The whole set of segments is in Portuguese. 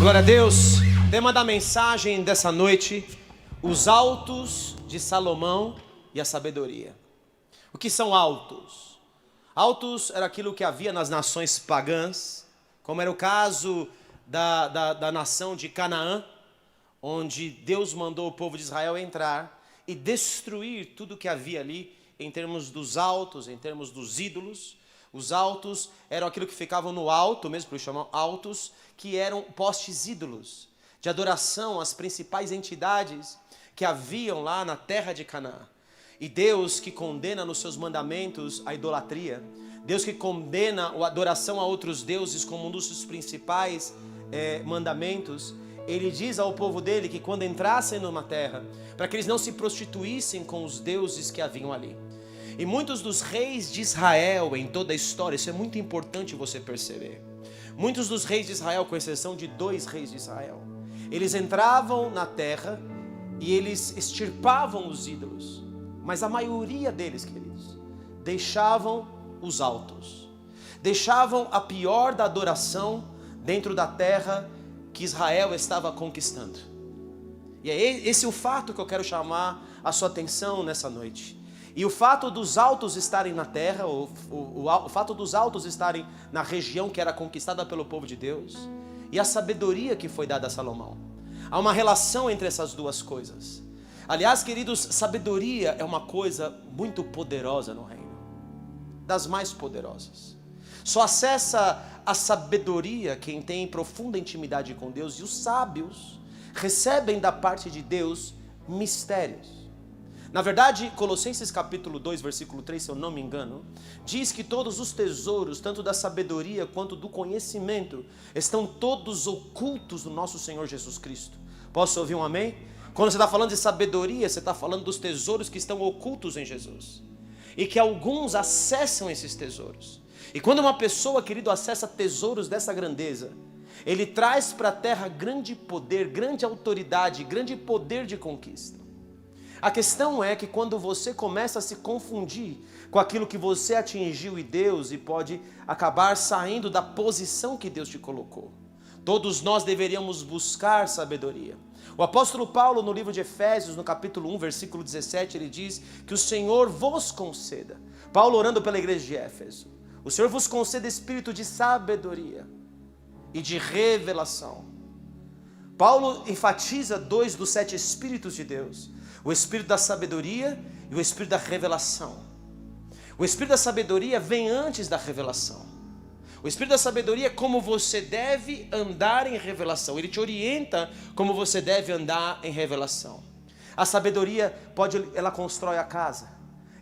Glória a Deus. Tema da mensagem dessa noite: os altos de Salomão e a sabedoria. O que são altos? Altos era aquilo que havia nas nações pagãs, como era o caso da nação de Canaã, onde Deus mandou o povo de Israel entrar e destruir tudo que havia ali em termos dos altos, em termos dos ídolos. Os altos eram aquilo que ficavam no alto, mesmo por chamar altos, que eram postes ídolos de adoração às principais entidades que haviam lá na terra de Canaã. E Deus, que condena nos seus mandamentos a idolatria, Deus que condena a adoração a outros deuses como um dos seus principais mandamentos, Ele diz ao povo dele que quando entrassem numa terra, para que eles não se prostituíssem com os deuses que haviam ali. E muitos dos reis de Israel em toda a história, isso é muito importante você perceber, muitos dos reis de Israel, com exceção de 2 reis de Israel, eles entravam na terra e eles extirpavam os ídolos, mas a maioria deles, queridos, deixavam os altos, deixavam a pior da adoração dentro da terra que Israel estava conquistando. E é esse o fato que eu quero chamar a sua atenção nessa noite. E o fato dos altos estarem na terra, o fato dos altos estarem na região que era conquistada pelo povo de Deus, e a sabedoria que foi dada a Salomão. Há uma relação entre essas duas coisas. Aliás, queridos, sabedoria é uma coisa muito poderosa no reino, das mais poderosas. Só acessa a sabedoria quem tem profunda intimidade com Deus, e os sábios recebem da parte de Deus mistérios. Na verdade, Colossenses capítulo 2, versículo 3, se eu não me engano, diz que todos os tesouros, tanto da sabedoria quanto do conhecimento, estão todos ocultos no nosso Senhor Jesus Cristo. Posso ouvir um amém? Quando você está falando de sabedoria, você está falando dos tesouros que estão ocultos em Jesus, e que alguns acessam esses tesouros. E quando uma pessoa, querido, acessa tesouros dessa grandeza, ele traz para a terra grande poder, grande autoridade, grande poder de conquista. A questão é que quando você começa a se confundir com aquilo que você atingiu em Deus, e pode acabar saindo da posição que Deus te colocou. Todos nós deveríamos buscar sabedoria. O apóstolo Paulo, no livro de Efésios, no capítulo 1, versículo 17, ele diz que o Senhor vos conceda, Paulo orando pela igreja de Éfeso, o Senhor vos conceda espírito de sabedoria e de revelação. Paulo enfatiza 2 dos 7 espíritos de Deus: o espírito da sabedoria e o espírito da revelação. O espírito da sabedoria vem antes da revelação. O espírito da sabedoria é como você deve andar em revelação. Ele te orienta como você deve andar em revelação. A sabedoria ela constrói a casa,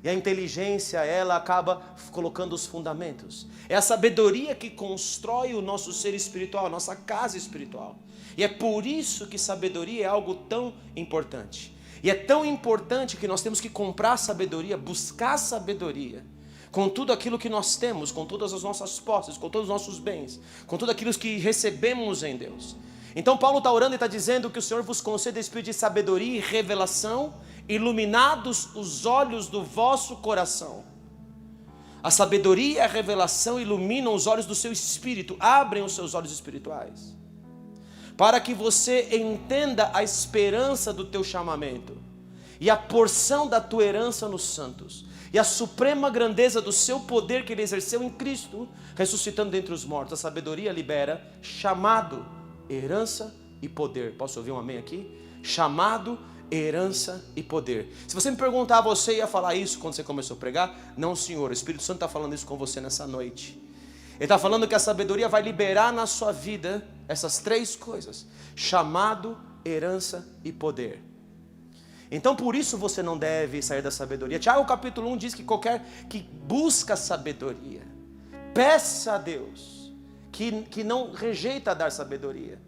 e a inteligência, ela acaba colocando os fundamentos. É a sabedoria que constrói o nosso ser espiritual, a nossa casa espiritual. E é por isso que sabedoria é algo tão importante. E é tão importante que nós temos que comprar sabedoria, buscar sabedoria, com tudo aquilo que nós temos, com todas as nossas posses, com todos os nossos bens, com tudo aquilo que recebemos em Deus. Então Paulo está orando e está dizendo que o Senhor vos conceda espírito de sabedoria e revelação, iluminados os olhos do vosso coração. A sabedoria e a revelação iluminam os olhos do seu espírito, abrem os seus olhos espirituais, para que você entenda a esperança do teu chamamento, e a porção da tua herança nos santos, e a suprema grandeza do seu poder que ele exerceu em Cristo, ressuscitando dentre os mortos. A sabedoria libera chamado, herança e poder. Posso ouvir um amém aqui? Chamado, herança e poder. Se você me perguntar, você ia falar isso quando você começou a pregar? Não, senhor, o Espírito Santo está falando isso com você nessa noite. Ele está falando que a sabedoria vai liberar na sua vida essas 3 coisas: chamado, herança e poder. Então por isso você não deve sair da sabedoria. Tiago capítulo 1 diz que qualquer que busca sabedoria, peça a Deus, que não rejeita dar sabedoria.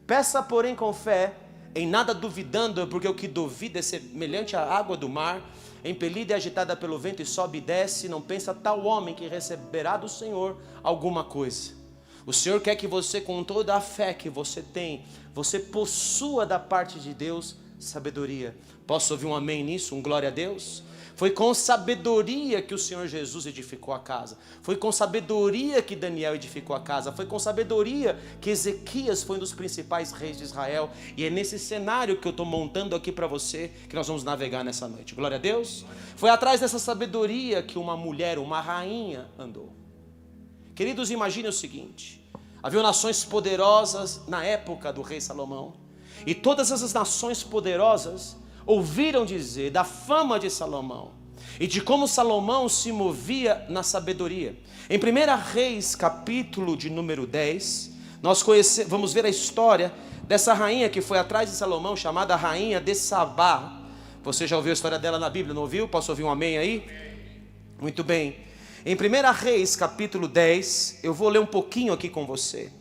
Peça, porém, com fé, em nada duvidando, porque o que duvida é semelhante à água do mar, impelida e agitada pelo vento, e sobe e desce. Não pensa tal homem que receberá do Senhor alguma coisa. O Senhor quer que você, com toda a fé que você tem, você possua da parte de Deus sabedoria. Posso ouvir um amém nisso? Um glória a Deus? Foi com sabedoria que o Senhor Jesus edificou a casa. Foi com sabedoria que Daniel edificou a casa. Foi com sabedoria que Ezequias foi um dos principais reis de Israel. E é nesse cenário que eu estou montando aqui para você que nós vamos navegar nessa noite. Glória a Deus. Foi atrás dessa sabedoria que uma mulher, uma rainha, andou. Queridos, imagine o seguinte. Havia nações poderosas na época do rei Salomão. E todas essas nações poderosas ouviram dizer da fama de Salomão e de como Salomão se movia na sabedoria. Em 1 Reis, capítulo de número 10, nós vamos ver a história dessa rainha que foi atrás de Salomão, chamada Rainha de Sabá. Você já ouviu a história dela na Bíblia, não ouviu? Posso ouvir um amém aí? Muito bem. Em 1 Reis, capítulo 10, eu vou ler um pouquinho aqui com você.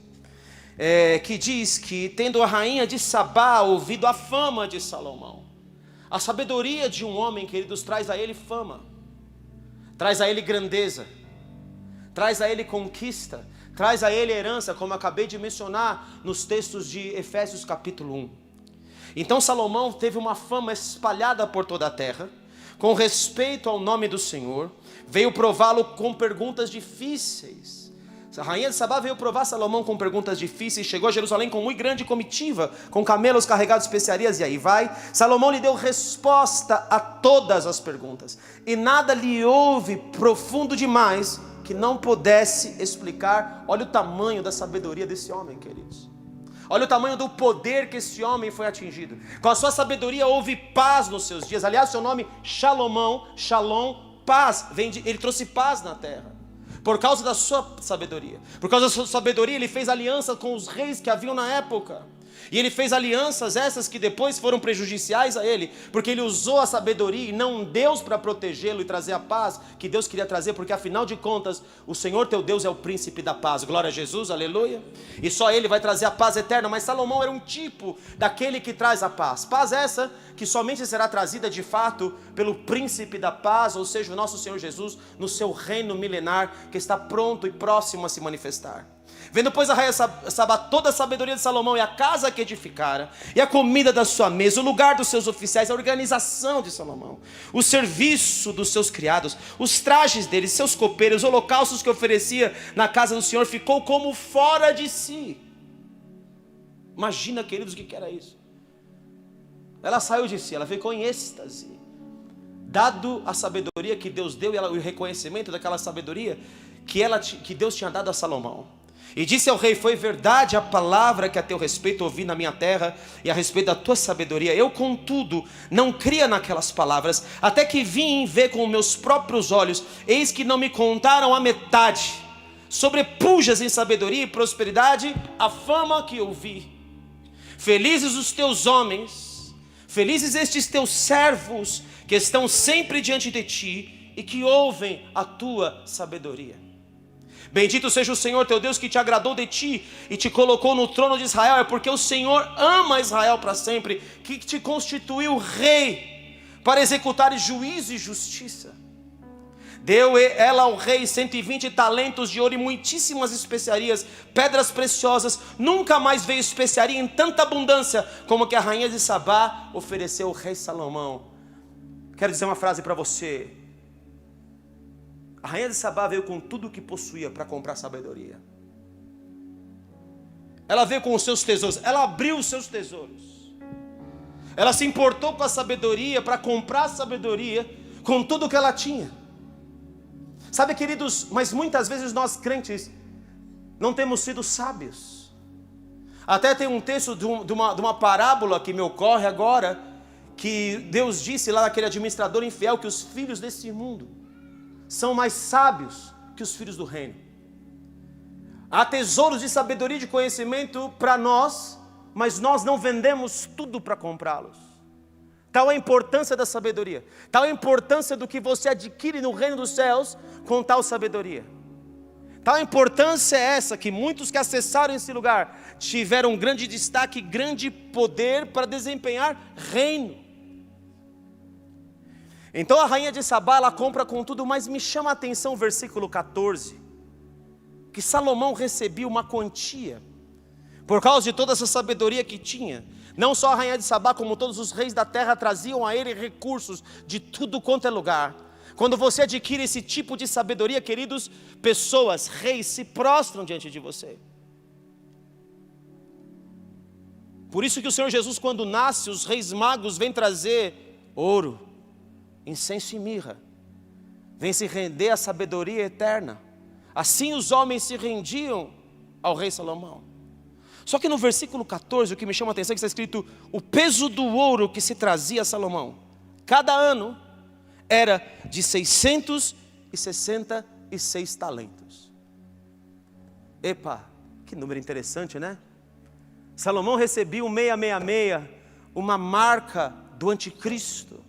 Que diz que, tendo a rainha de Sabá ouvido a fama de Salomão. A sabedoria de um homem, queridos, traz a ele fama, traz a ele grandeza, traz a ele conquista, traz a ele herança, como eu acabei de mencionar nos textos de Efésios capítulo 1. Então Salomão teve uma fama espalhada por toda a terra, com respeito ao nome do Senhor, veio prová-lo com perguntas difíceis. A rainha de Sabá veio provar Salomão com perguntas difíceis, chegou a Jerusalém com muito grande comitiva, com camelos carregados de especiarias, e aí vai. Salomão lhe deu resposta a todas as perguntas, e nada lhe houve profundo demais que não pudesse explicar. Olha o tamanho da sabedoria desse homem, queridos. Olha o tamanho do poder que esse homem foi atingido. Com a sua sabedoria houve paz nos seus dias. Aliás, seu nome Salomão, Shalom, paz, ele trouxe paz na terra. Por causa da sua sabedoria. Por causa da sua sabedoria, ele fez aliança com os reis que haviam na época. E ele fez alianças essas que depois foram prejudiciais a ele, porque ele usou a sabedoria e não Deus para protegê-lo e trazer a paz que Deus queria trazer, porque afinal de contas, o Senhor teu Deus é o príncipe da paz. Glória a Jesus, aleluia. E só ele vai trazer a paz eterna. Mas Salomão era um tipo daquele que traz a paz. Paz essa que somente será trazida de fato pelo príncipe da paz, ou seja, o nosso Senhor Jesus, no seu reino milenar, que está pronto e próximo a se manifestar. Vendo, pois, a rainha Sabá toda a sabedoria de Salomão e a casa que edificara, e a comida da sua mesa, o lugar dos seus oficiais, a organização de Salomão, o serviço dos seus criados, os trajes deles, seus copeiros, os holocaustos que oferecia na casa do Senhor, ficou como fora de si. Imagina, queridos, o que era isso. Ela saiu de si, ela ficou em êxtase, dado a sabedoria que Deus deu e o reconhecimento daquela sabedoria que Deus tinha dado a Salomão. E disse ao rei: foi verdade a palavra que a teu respeito ouvi na minha terra, e a respeito da tua sabedoria. Eu, contudo, não cria naquelas palavras, até que vim ver com meus próprios olhos, eis que não me contaram a metade. Sobrepujas em sabedoria e prosperidade a fama que ouvi. Felizes os teus homens, felizes estes teus servos, que estão sempre diante de ti, e que ouvem a tua sabedoria. Bendito seja o Senhor teu Deus, que te agradou de ti e te colocou no trono de Israel. É porque o Senhor ama Israel para sempre, que te constituiu rei para executar juízo e justiça. Deu ela ao rei 120 talentos de ouro e muitíssimas especiarias, pedras preciosas. Nunca mais veio especiaria em tanta abundância como que a rainha de Sabá ofereceu ao rei Salomão. Quero dizer uma frase para você. A rainha de Sabá veio com tudo o que possuía para comprar sabedoria. Ela veio com os seus tesouros, ela abriu os seus tesouros. Ela se importou com a sabedoria para comprar sabedoria com tudo o que ela tinha. Sabe, queridos, mas muitas vezes nós crentes não temos sido sábios. Até tem um texto de uma parábola que me ocorre agora, que Deus disse lá naquele administrador infiel que os filhos desse mundo são mais sábios que os filhos do reino. Há tesouros de sabedoria e de conhecimento para nós, mas nós não vendemos tudo para comprá-los. Tal a importância da sabedoria, tal a importância do que você adquire no reino dos céus com tal sabedoria. Tal a importância é essa, que muitos que acessaram esse lugar tiveram grande destaque, grande poder para desempenhar reino. Então a rainha de Sabá, ela compra com tudo, mas me chama a atenção o versículo 14, que Salomão recebia uma quantia, Por causa de toda essa sabedoria que tinha, não só a rainha de Sabá, como todos os reis da terra traziam a ele recursos de tudo quanto é lugar. Quando você adquire esse tipo de sabedoria, queridos, pessoas, reis, se prostram diante de você. Por isso que o Senhor Jesus, quando nasce, os reis magos vêm trazer ouro, incenso e mirra. Vêm se render à sabedoria eterna. Assim os homens se rendiam ao rei Salomão. Só que no versículo 14, o que me chama a atenção é que está escrito: o peso do ouro que se trazia a Salomão, cada ano, era de 666 talentos. Epa, que número interessante, né? Salomão recebia o 666, uma marca do anticristo.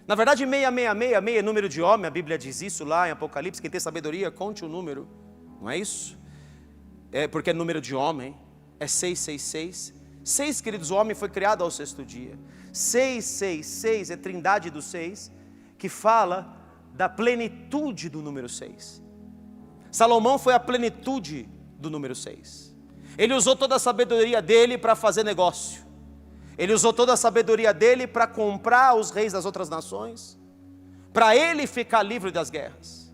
Na verdade, 666 é número de homem, a Bíblia diz isso lá em Apocalipse. Quem tem sabedoria, conte o número, não é isso? É porque é número de homem, é 666. 6, queridos, o homem foi criado ao 6º dia. 666 é trindade do 6, que fala da plenitude do número 6. Salomão foi a plenitude do número 6. Ele usou toda a sabedoria dele para fazer negócio. Ele usou toda a sabedoria dele para comprar os reis das outras nações, para ele ficar livre das guerras.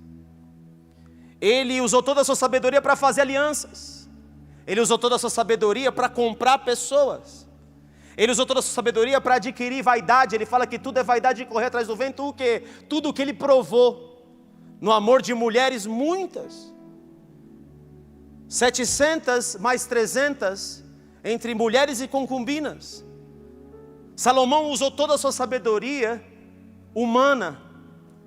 Ele usou toda a sua sabedoria para fazer alianças. Ele usou toda a sua sabedoria para comprar pessoas. Ele usou toda a sua sabedoria para adquirir vaidade. Ele fala que tudo é vaidade de correr atrás do vento. O quê? Tudo o que ele provou no amor de mulheres, muitas. 700 mais 300 entre mulheres e concubinas. Salomão usou toda a sua sabedoria humana.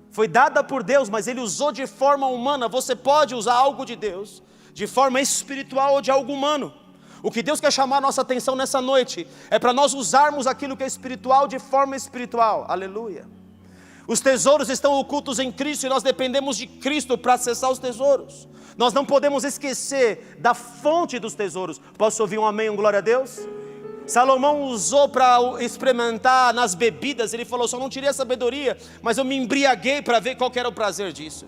Foi dada por Deus, mas ele usou de forma humana. Você pode usar algo de Deus de forma espiritual ou de algo humano. O que Deus quer chamar a nossa atenção nessa noite é para nós usarmos aquilo que é espiritual de forma espiritual. Aleluia. Os tesouros estão ocultos em Cristo e nós dependemos de Cristo para acessar os tesouros. Nós não podemos esquecer da fonte dos tesouros. Posso ouvir um amém, um glória a Deus? Salomão usou para experimentar nas bebidas. Ele falou: só não tirei a sabedoria, mas eu me embriaguei para ver qual que era o prazer disso.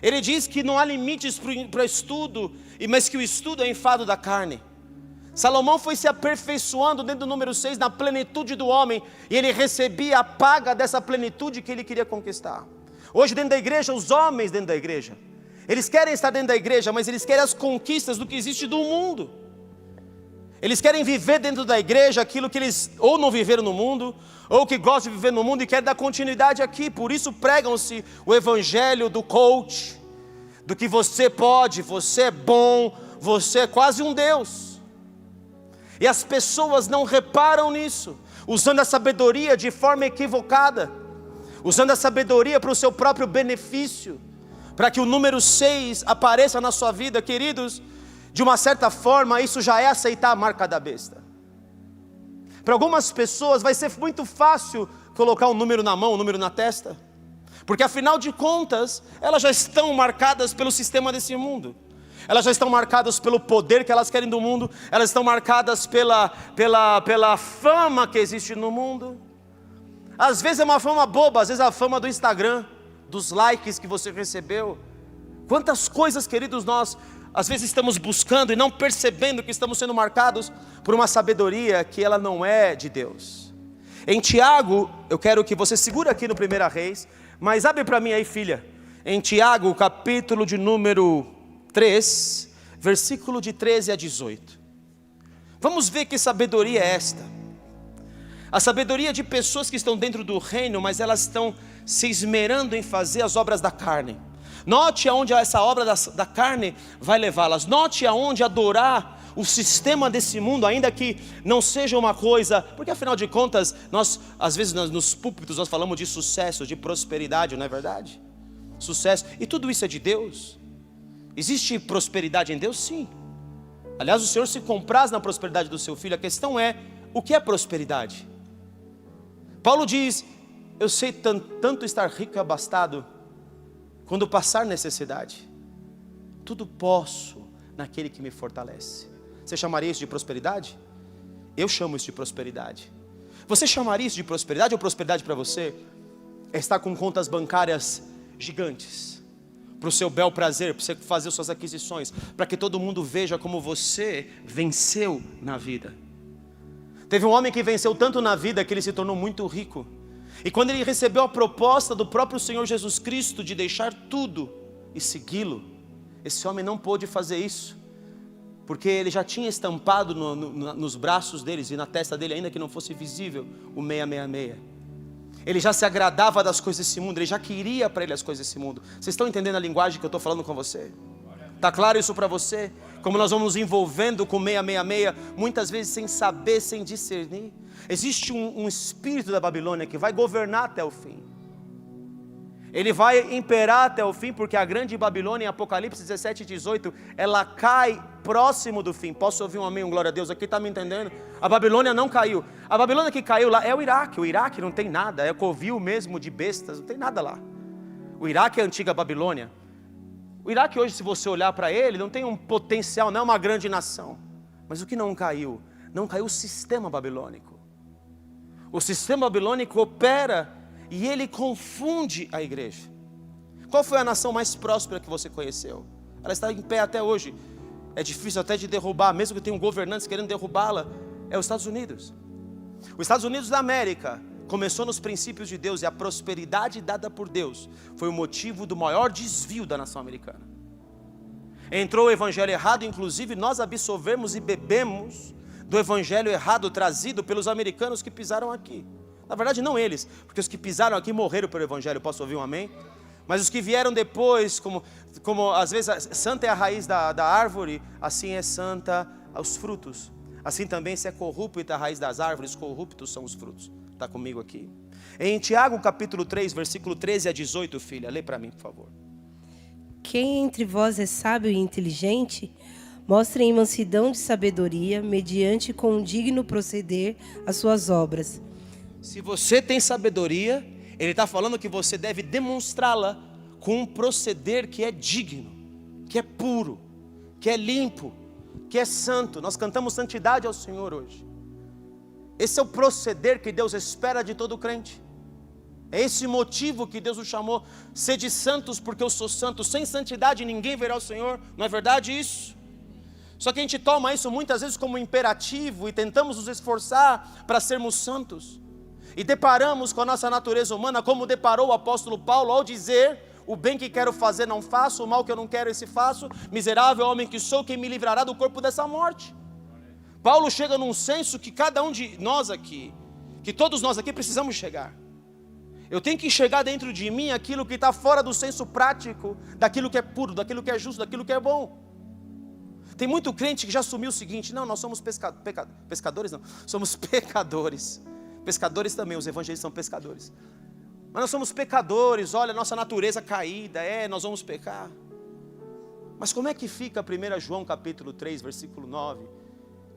Ele diz que não há limites para o estudo, mas que o estudo é enfado da carne. Salomão foi se aperfeiçoando dentro do número 6, na plenitude do homem, e ele recebia a paga dessa plenitude que ele queria conquistar. Hoje dentro da igreja, os homens dentro da igreja, eles querem estar dentro da igreja, mas eles querem as conquistas do que existe do mundo. Eles querem viver dentro da igreja aquilo que eles ou não viveram no mundo, ou que gostam de viver no mundo e querem dar continuidade aqui. Por isso pregam-se o evangelho do coach, do que você pode, você é bom, você é quase um Deus. E as pessoas não reparam nisso, usando a sabedoria de forma equivocada, usando a sabedoria para o seu próprio benefício, para que o número 6 apareça na sua vida. Queridos, de uma certa forma isso já é aceitar a marca da besta. Para algumas pessoas vai ser muito fácil colocar um número na mão, um número na testa, porque afinal de contas elas já estão marcadas pelo sistema desse mundo. Elas já estão marcadas pelo poder que elas querem do mundo. Elas estão marcadas pela fama que existe no mundo. Às vezes é uma fama boba, às vezes é a fama do Instagram, dos likes que você recebeu. Quantas coisas, queridos, nós às vezes estamos buscando e não percebendo que estamos sendo marcados por uma sabedoria que ela não é de Deus. Em Tiago, eu quero que você segure aqui no 1 Reis, mas abre para mim aí, filha. Em Tiago, capítulo de número 3, versículo de 13 a 18. Vamos ver que sabedoria é esta. A sabedoria de pessoas que estão dentro do reino, mas elas estão se esmerando em fazer as obras da carne. Note aonde essa obra da carne vai levá-las. Note aonde adorar o sistema desse mundo, ainda que não seja uma coisa, porque afinal de contas, nós, às vezes nos púlpitos nós falamos de sucesso, de prosperidade, não é verdade? Sucesso, e tudo isso é de Deus. Existe prosperidade em Deus? Sim. Aliás, o Senhor se compraz na prosperidade do seu filho. A questão é, o que é prosperidade? Paulo diz: eu sei tanto estar rico e abastado, quando passar necessidade, tudo posso naquele que me fortalece. Você chamaria isso de prosperidade? Eu chamo isso de prosperidade. Você chamaria isso de prosperidade, ou prosperidade para você é estar com contas bancárias gigantes, para o seu bel prazer, para você fazer suas aquisições, para que todo mundo veja como você venceu na vida. Teve um homem que venceu tanto na vida que ele se tornou muito rico. E quando ele recebeu a proposta do próprio Senhor Jesus Cristo de deixar tudo e segui-lo, esse homem não pôde fazer isso, porque ele já tinha estampado nos braços deles e na testa dele, ainda que não fosse visível, o 666. Ele já se agradava das coisas desse mundo, ele já queria para ele as coisas desse mundo. Vocês estão entendendo a linguagem que eu estou falando com você? Está claro isso para você? Como nós vamos nos envolvendo com 666, muitas vezes sem saber, sem discernir. Existe um espírito da Babilônia que vai governar até o fim. Ele vai imperar até o fim, porque a grande Babilônia, em Apocalipse 17 e 18, ela cai próximo do fim. Posso ouvir um amém, um glória a Deus? Aqui está me entendendo? A Babilônia não caiu. A Babilônia que caiu lá é o Iraque. O Iraque não tem nada, é covil mesmo de bestas, não tem nada lá. O Iraque é a antiga Babilônia. O Iraque hoje, se você olhar para ele, não tem um potencial, não é uma grande nação. Mas o que não caiu? Não caiu o sistema babilônico. O sistema babilônico opera e ele confunde a igreja. Qual foi a nação mais próspera que você conheceu? Ela está em pé até hoje. É difícil até de derrubar, mesmo que tenham governantes querendo derrubá-la. É os Estados Unidos. Os Estados Unidos da América começou nos princípios de Deus, e a prosperidade dada por Deus foi o motivo do maior desvio da nação americana. Entrou o evangelho errado, inclusive nós absorvemos e bebemos do evangelho errado trazido pelos americanos que pisaram aqui. Na verdade não eles, porque os que pisaram aqui morreram pelo evangelho. Posso ouvir um amém? Mas os que vieram depois, como às vezes santa é a raiz da árvore, assim é santa os frutos. Assim também, se é corrupta a raiz das árvores, corruptos são os frutos. Está comigo aqui? Em Tiago capítulo 3, versículo 13 a 18, filha, lê para mim, por favor. Quem entre vós é sábio e inteligente, mostre em mansidão de sabedoria, mediante com um digno proceder as suas obras. Se você tem sabedoria, ele está falando que você deve demonstrá-la com um proceder que é digno, que é puro, que é limpo, que é santo. Nós cantamos santidade ao Senhor hoje. Esse é o proceder que Deus espera de todo crente. É esse motivo que Deus o chamou: sede santos porque eu sou santo. Sem santidade ninguém verá o Senhor. Não é verdade isso? Só que a gente toma isso muitas vezes como imperativo e tentamos nos esforçar para sermos santos. E deparamos com a nossa natureza humana, como deparou o apóstolo Paulo ao dizer: o bem que quero fazer não faço, o mal que eu não quero esse faço. Miserável homem que sou, quem me livrará do corpo dessa morte? Paulo chega num senso que cada um de nós aqui, que todos nós aqui precisamos chegar. Eu tenho que enxergar dentro de mim aquilo que está fora do senso prático, daquilo que é puro, daquilo que é justo, daquilo que é bom. Tem muito crente que já assumiu o seguinte: não, nós somos pescadores não, somos pecadores. Pescadores também, os evangelistas são pescadores. Mas nós somos pecadores, olha, nossa natureza caída, nós vamos pecar. Mas como é que fica 1 João capítulo 3, versículo 9,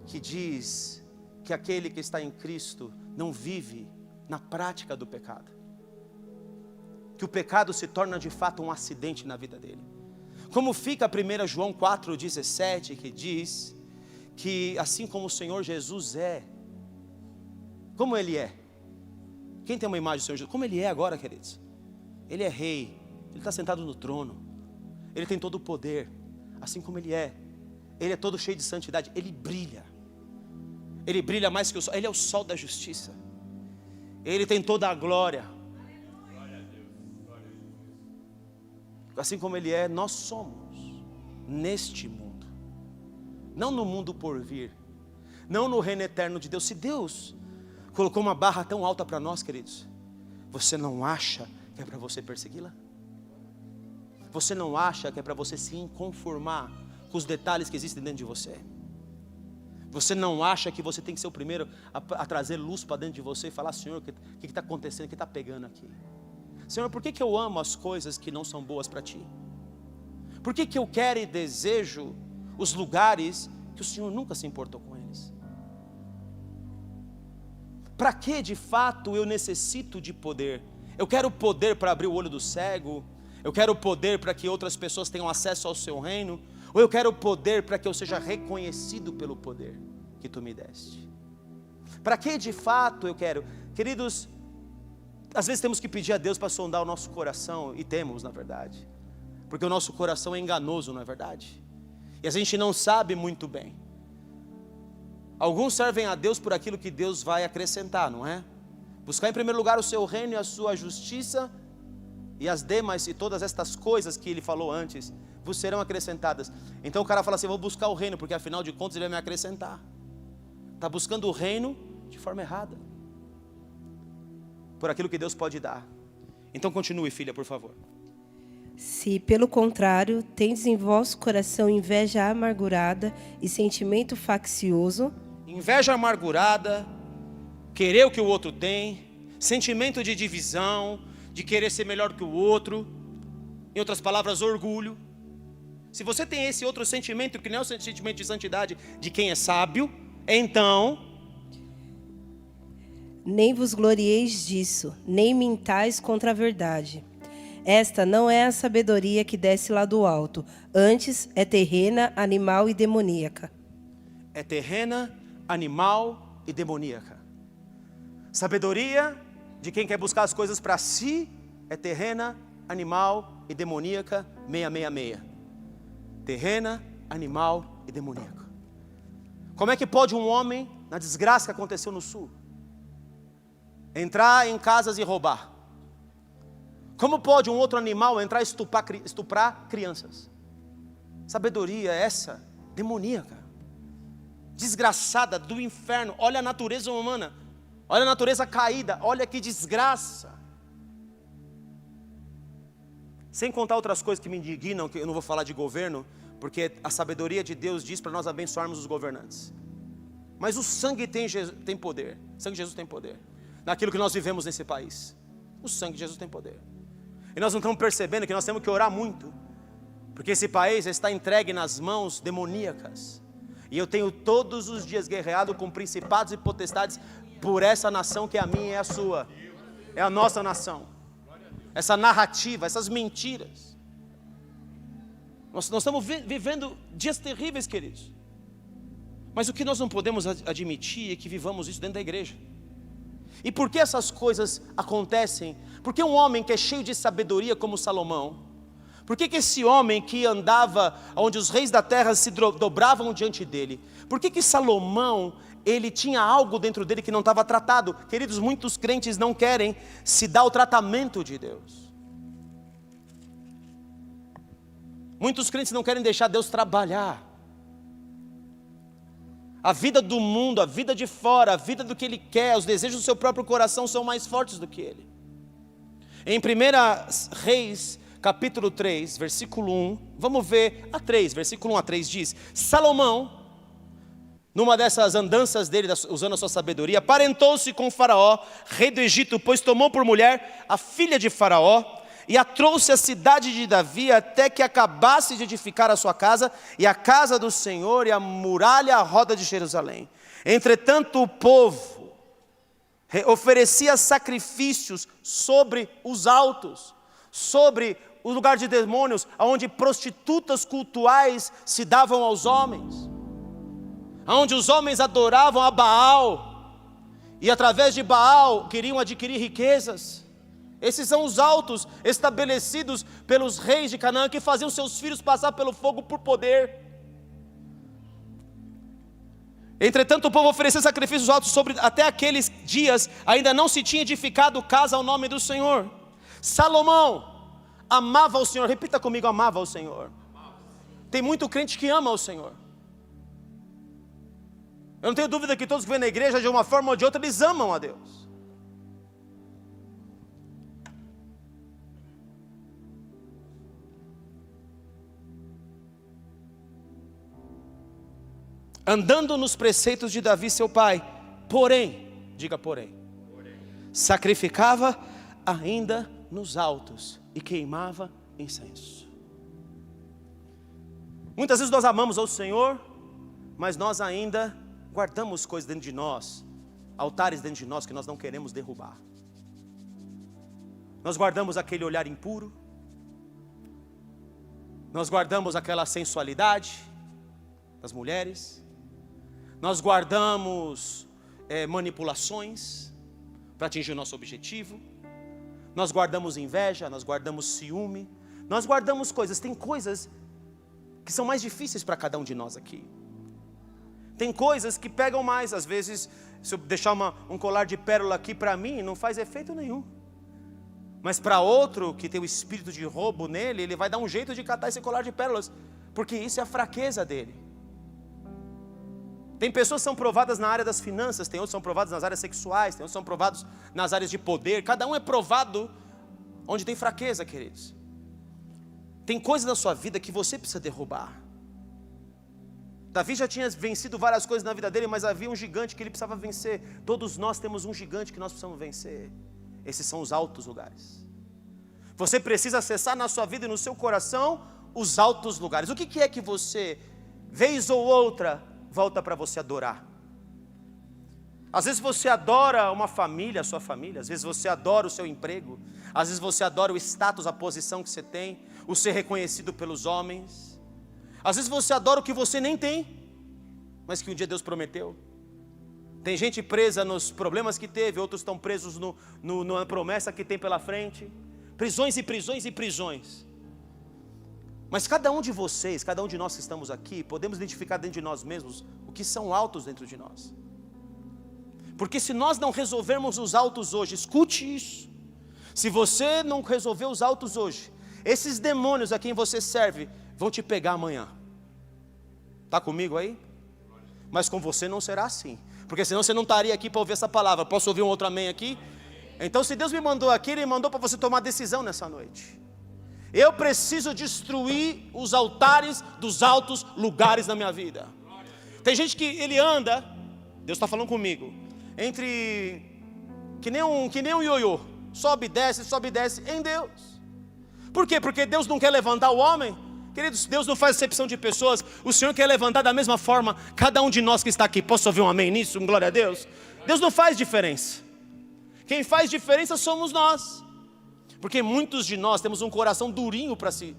que diz que aquele que está em Cristo não vive na prática do pecado? Que o pecado se torna de fato um acidente na vida dele. Como fica 1 João 4,17, que diz que assim como o Senhor Jesus é, como Ele é? Quem tem uma imagem do Senhor Jesus? Como Ele é agora, queridos? Ele é rei, Ele está sentado no trono, Ele tem todo o poder, assim como Ele é todo cheio de santidade, Ele brilha mais que o sol, Ele é o sol da justiça, Ele tem toda a glória. Assim como Ele é, nós somos neste mundo, não no mundo por vir, não no reino eterno de Deus. Se Deus colocou uma barra tão alta para nós, queridos, você não acha que é para você persegui-la? Você não acha que é para você se inconformar com os detalhes que existem dentro de você? Você não acha que você tem que ser o primeiro a trazer luz para dentro de você e falar: Senhor, o que está acontecendo, o que está pegando aqui? Senhor, por que eu amo as coisas que não são boas para Ti? Por que eu quero e desejo os lugares que o Senhor nunca se importou com eles? Para que de fato eu necessito de poder? Eu quero poder para abrir o olho do cego? Eu quero poder para que outras pessoas tenham acesso ao Seu reino? Ou eu quero poder para que eu seja reconhecido pelo poder que Tu me deste? Para que de fato eu quero? Queridos, às vezes temos que pedir a Deus para sondar o nosso coração, e temos na verdade. Porque o nosso coração é enganoso, não é verdade? E a gente não sabe muito bem. Alguns servem a Deus por aquilo que Deus vai acrescentar, não é? Buscar em primeiro lugar o seu reino e a sua justiça, e as demais e todas estas coisas que ele falou antes vos serão acrescentadas. Então o cara fala assim: vou buscar o reino, porque afinal de contas ele vai me acrescentar. Está buscando o reino de forma errada, por aquilo que Deus pode dar. Então continue, filha, por favor. Se, pelo contrário, tendes em vosso coração inveja amargurada e sentimento faccioso, Inveja amargurada, querer o que o outro tem, sentimento de divisão, de querer ser melhor que o outro, em outras palavras, orgulho. Se você tem esse outro sentimento, que não é o sentimento de santidade de quem é sábio, então nem vos glorieis disso, nem mintais contra a verdade. Esta não é a sabedoria que desce lá do alto, antes é terrena, animal e demoníaca. é terrena, animal e demoníaca. Sabedoria de quem quer buscar as coisas para si é terrena, animal e demoníaca, 666. Terrena, animal e demoníaca. Como é que pode um homem, na desgraça que aconteceu no sul, entrar em casas e roubar? Como pode um outro animal entrar e estuprar crianças? Sabedoria essa, demoníaca, desgraçada, do inferno. Olha a natureza humana, olha a natureza caída, olha que desgraça. Sem contar outras coisas que me indignam, que eu não vou falar de governo, porque a sabedoria de Deus diz para nós abençoarmos os governantes. Mas o sangue tem poder, o sangue de Jesus tem poder, naquilo que nós vivemos nesse país. O sangue de Jesus tem poder. E nós não estamos percebendo que nós temos que orar muito, porque esse país está entregue nas mãos demoníacas. E eu tenho todos os dias guerreado com principados e potestades por essa nação que é a minha e é a sua. É a nossa nação. Essa narrativa, essas mentiras. Nós estamos vivendo dias terríveis, queridos. Mas o que nós não podemos admitir é que vivamos isso dentro da igreja. E por que essas coisas acontecem? Porque um homem que é cheio de sabedoria como Salomão, por que esse homem que andava onde os reis da terra se dobravam diante dele, por que Salomão, ele tinha algo dentro dele que não estava tratado? Queridos, muitos crentes não querem se dar o tratamento de Deus. Muitos crentes não querem deixar Deus trabalhar. A vida do mundo, a vida de fora, a vida do que ele quer, os desejos do seu próprio coração são mais fortes do que ele. Em 1 Reis, capítulo 3, versículo 1, vamos ver a 3, versículo 1 a 3 diz: Salomão, numa dessas andanças dele, usando a sua sabedoria, parentou-se com Faraó, rei do Egito, pois tomou por mulher a filha de Faraó, e a trouxe à cidade de Davi, até que acabasse de edificar a sua casa, e a casa do Senhor, e a muralha à roda de Jerusalém. Entretanto o povo oferecia sacrifícios sobre os altos, sobre o lugar de demônios, onde prostitutas cultuais se davam aos homens, onde os homens adoravam a Baal, e através de Baal queriam adquirir riquezas. Esses são os altos estabelecidos pelos reis de Canaã, que faziam seus filhos passar pelo fogo por poder. Entretanto o povo oferecia sacrifícios altos sobre, até aqueles dias ainda não se tinha edificado casa ao nome do Senhor. Salomão amava o Senhor, repita comigo, amava o Senhor. Tem muito crente que ama o Senhor. Eu não tenho dúvida que todos que vêm na igreja, de uma forma ou de outra, eles amam a Deus. Andando nos preceitos de Davi seu pai, porém, diga porém, sacrificava ainda nos altos e queimava incenso. Muitas vezes nós amamos ao Senhor, mas nós ainda guardamos coisas dentro de nós, altares dentro de nós que nós não queremos derrubar. Nós guardamos aquele olhar impuro, nós guardamos aquela sensualidade das mulheres, nós guardamos manipulações para atingir o nosso objetivo, nós guardamos inveja, nós guardamos ciúme, Nós guardamos coisas. Tem coisas que são mais difíceis para cada um de nós aqui. Tem coisas que pegam mais. Às vezes, se eu deixar um colar de pérola aqui para mim, não faz efeito nenhum. Mas para outro que tem o espírito de roubo nele, ele vai dar um jeito de catar esse colar de pérolas, porque isso é a fraqueza dele. Tem pessoas que são provadas na área das finanças, tem outros que são provados nas áreas sexuais, tem outros que são provados nas áreas de poder. Cada um é provado onde tem fraqueza, queridos. Tem coisas na sua vida que você precisa derrubar. Davi já tinha vencido várias coisas na vida dele, mas havia um gigante que ele precisava vencer. Todos nós temos um gigante que nós precisamos vencer. Esses são os altos lugares. Você precisa acessar na sua vida e no seu coração os altos lugares. O que é que você, vez ou outra, volta para você adorar? Às vezes você adora uma família, a sua família. Às vezes você adora o seu emprego. Às vezes você adora o status, a posição que você tem, o ser reconhecido pelos homens. Às vezes você adora o que você nem tem, mas que um dia Deus prometeu. Tem gente presa nos problemas que teve, outros estão presos na promessa que tem pela frente. Prisões e prisões e prisões. Mas cada um de vocês, cada um de nós que estamos aqui, podemos identificar dentro de nós mesmos o que são altos dentro de nós. Porque se nós não resolvermos os altos hoje, escute isso. Se você não resolver os altos hoje, esses demônios a quem você serve vão te pegar amanhã. Está comigo aí? Mas com você não será assim. Porque senão você não estaria aqui para ouvir essa palavra. Posso ouvir um outro amém aqui? Então se Deus me mandou aqui, Ele mandou para você tomar decisão nessa noite. Eu preciso destruir os altares dos altos lugares na minha vida. Tem gente que ele anda, Deus está falando comigo, entre, que nem um ioiô, sobe e desce em Deus. Por quê? Porque Deus não quer levantar o homem. Queridos, Deus não faz exceção de pessoas. O Senhor quer levantar da mesma forma cada um de nós que está aqui. Posso ouvir um amém nisso? Glória a Deus. Deus não faz diferença. Quem faz diferença somos nós. Porque muitos de nós temos um coração durinho para se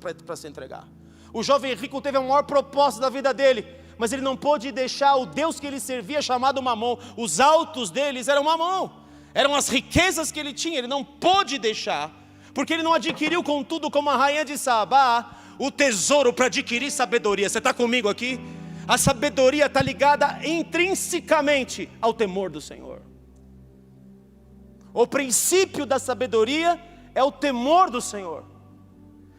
entregar. O jovem rico teve a maior proposta da vida dele, mas ele não pôde deixar o Deus que ele servia chamado Mamon. Os altos deles eram Mamon, eram as riquezas que ele tinha. Ele não pôde deixar, porque ele não adquiriu contudo como a rainha de Sabá o tesouro para adquirir sabedoria. Você está comigo aqui? A sabedoria está ligada intrinsecamente ao temor do Senhor. O princípio da sabedoria é o temor do Senhor.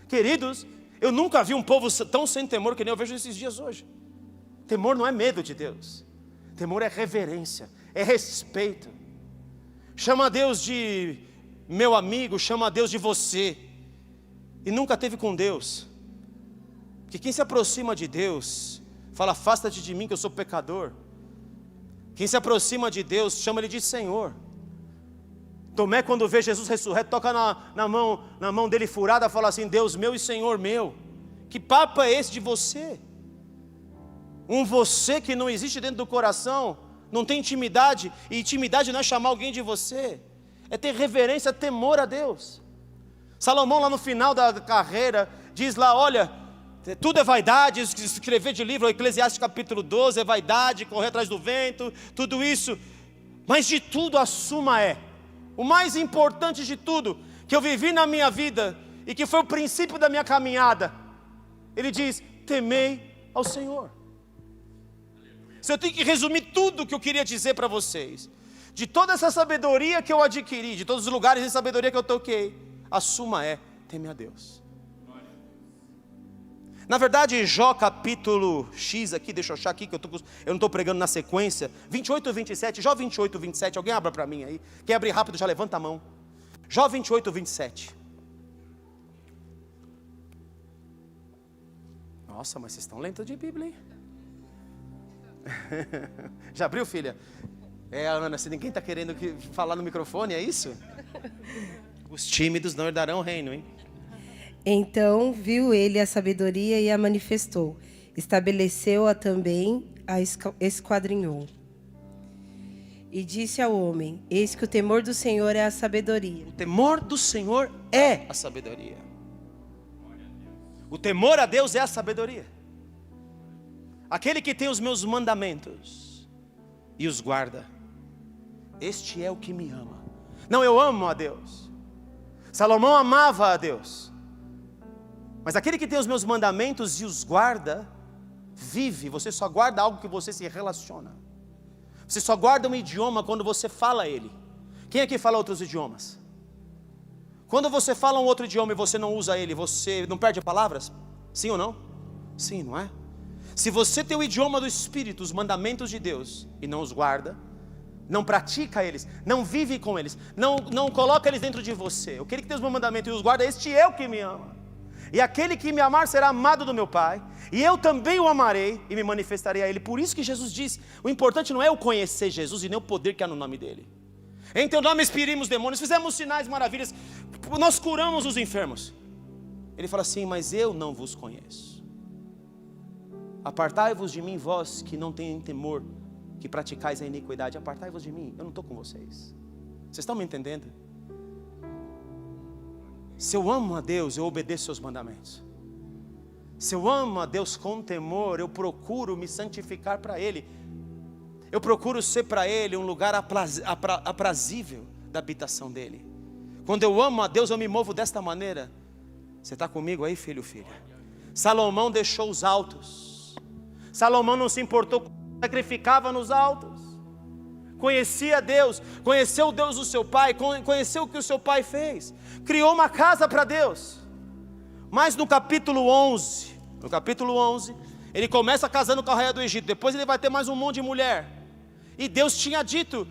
Queridos, eu nunca vi um povo tão sem temor que nem eu vejo esses dias hoje. Temor não é medo de Deus. Temor é reverência, é respeito. Chama Deus de meu amigo, chama Deus de você. E nunca teve com Deus. Porque quem se aproxima de Deus, fala, afasta-te de mim que eu sou pecador. Quem se aproxima de Deus, chama Ele de Senhor. Tomé, quando vê Jesus ressurreto, toca na mão dele furada, fala assim, Deus meu e Senhor meu. Que papo é esse de você? Um você que não existe dentro do coração, não tem intimidade, e intimidade não é chamar alguém de você, é ter reverência, temor a Deus. Salomão lá no final da carreira, diz lá, olha, tudo é vaidade, escrever de livro, Eclesiastes capítulo 12, é vaidade, correr atrás do vento, tudo isso, mas de tudo a suma é, o mais importante de tudo, que eu vivi na minha vida, e que foi o princípio da minha caminhada, ele diz, temei ao Senhor. Se eu tenho que resumir tudo o que eu queria dizer para vocês, de toda essa sabedoria que eu adquiri, de todos os lugares de sabedoria que eu toquei, a suma é, temer a Deus. Na verdade, Jó capítulo X aqui, deixa eu achar aqui, que eu não estou pregando na sequência, 28 e 27, Jó 28 e 27, alguém abra para mim aí, quem abrir rápido já levanta a mão. Jó 28 e 27. Nossa, mas vocês estão lentos de Bíblia, hein? Já abriu, filha? Ana, se ninguém está querendo falar no microfone, é isso? Os tímidos não herdarão o reino, hein? Então viu ele a sabedoria e a manifestou. Estabeleceu-a também, a esquadrinhou. E disse ao homem, eis que o temor do Senhor é a sabedoria. O temor do Senhor é a sabedoria. O temor a Deus é a sabedoria. Aquele que tem os meus mandamentos e os guarda, este é o que me ama. Não, eu amo a Deus. Salomão amava a Deus. Mas aquele que tem os meus mandamentos e os guarda, vive. Você só guarda algo que você se relaciona. Você só guarda um idioma quando você fala ele. Quem aqui fala outros idiomas? Quando você fala um outro idioma e você não usa ele, você não perde palavras? Sim ou não? Sim, não é? Se você tem o idioma do Espírito, os mandamentos de Deus, e não os guarda, não pratica eles, não vive com eles, não coloca eles dentro de você. Aquele que tem os meus mandamentos e os guarda, este é o que me ama. E aquele que me amar será amado do meu Pai, e eu também o amarei e me manifestarei a ele. Por isso que Jesus diz, o importante não é o conhecer Jesus e nem o poder que há no nome dele. Em teu nome expelimos demônios, fizemos sinais, maravilhas, nós curamos os enfermos. Ele fala assim, mas eu não vos conheço. Apartai-vos de mim, vós que não tenham temor, que praticais a iniquidade. Apartai-vos de mim, eu não estou com vocês. Vocês estão me entendendo? Se eu amo a Deus, eu obedeço seus mandamentos. Se eu amo a Deus com temor, eu procuro me santificar para Ele. Eu procuro ser para Ele um lugar aprazível da habitação dEle. Quando eu amo a Deus, eu me movo desta maneira. Você está comigo aí, filho, filha? Salomão deixou os altos. Salomão não se importou, sacrificava nos altos. Conhecia Deus, conheceu o Deus do seu pai, conheceu o que o seu pai fez. Criou uma casa para Deus. Mas no capítulo 11, ele começa casando com a rainha do Egito. Depois ele vai ter mais um monte de mulher. E Deus tinha dito,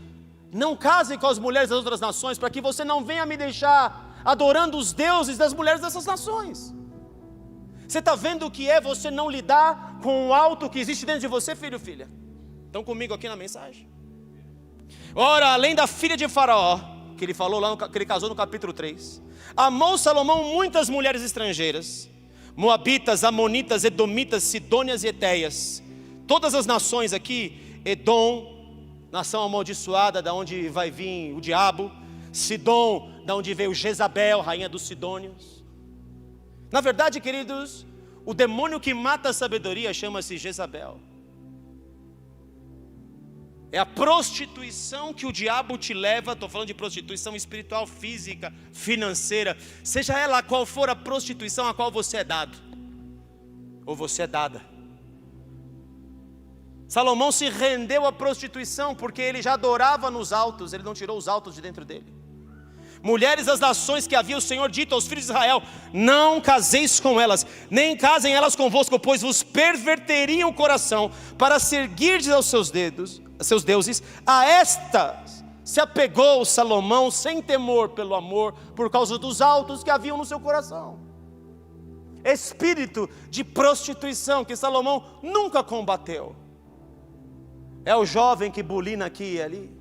não casem com as mulheres das outras nações, para que você não venha me deixar adorando os deuses das mulheres dessas nações. Você está vendo o que é você não lidar com o alto que existe dentro de você, filho, filha? Estão comigo aqui na mensagem? Ora, além da filha de Faraó, que ele falou lá, que ele casou no capítulo 3, amou Salomão muitas mulheres estrangeiras, moabitas, amonitas, edomitas, sidônias e etéias. Todas as nações aqui, Edom, nação amaldiçoada, da onde vai vir o diabo, Sidom, da onde veio Jezabel, rainha dos sidônios. Na verdade, queridos, o demônio que mata a sabedoria chama-se Jezabel. É a prostituição que o diabo te leva. Estou falando de prostituição espiritual, física, financeira. Seja ela qual for a prostituição a qual você é dado, ou você é dada. Salomão se rendeu à prostituição porque ele já adorava nos altos. Ele não tirou os altos de dentro dele. Mulheres das nações que havia o Senhor dito aos filhos de Israel, não caseis com elas, nem casem elas convosco, pois vos perverteriam o coração para seguirdes aos seus deuses. A estas se apegou Salomão sem temor pelo amor, por causa dos altos que haviam no seu coração. Espírito de prostituição que Salomão nunca combateu. É o jovem que bulina aqui e ali.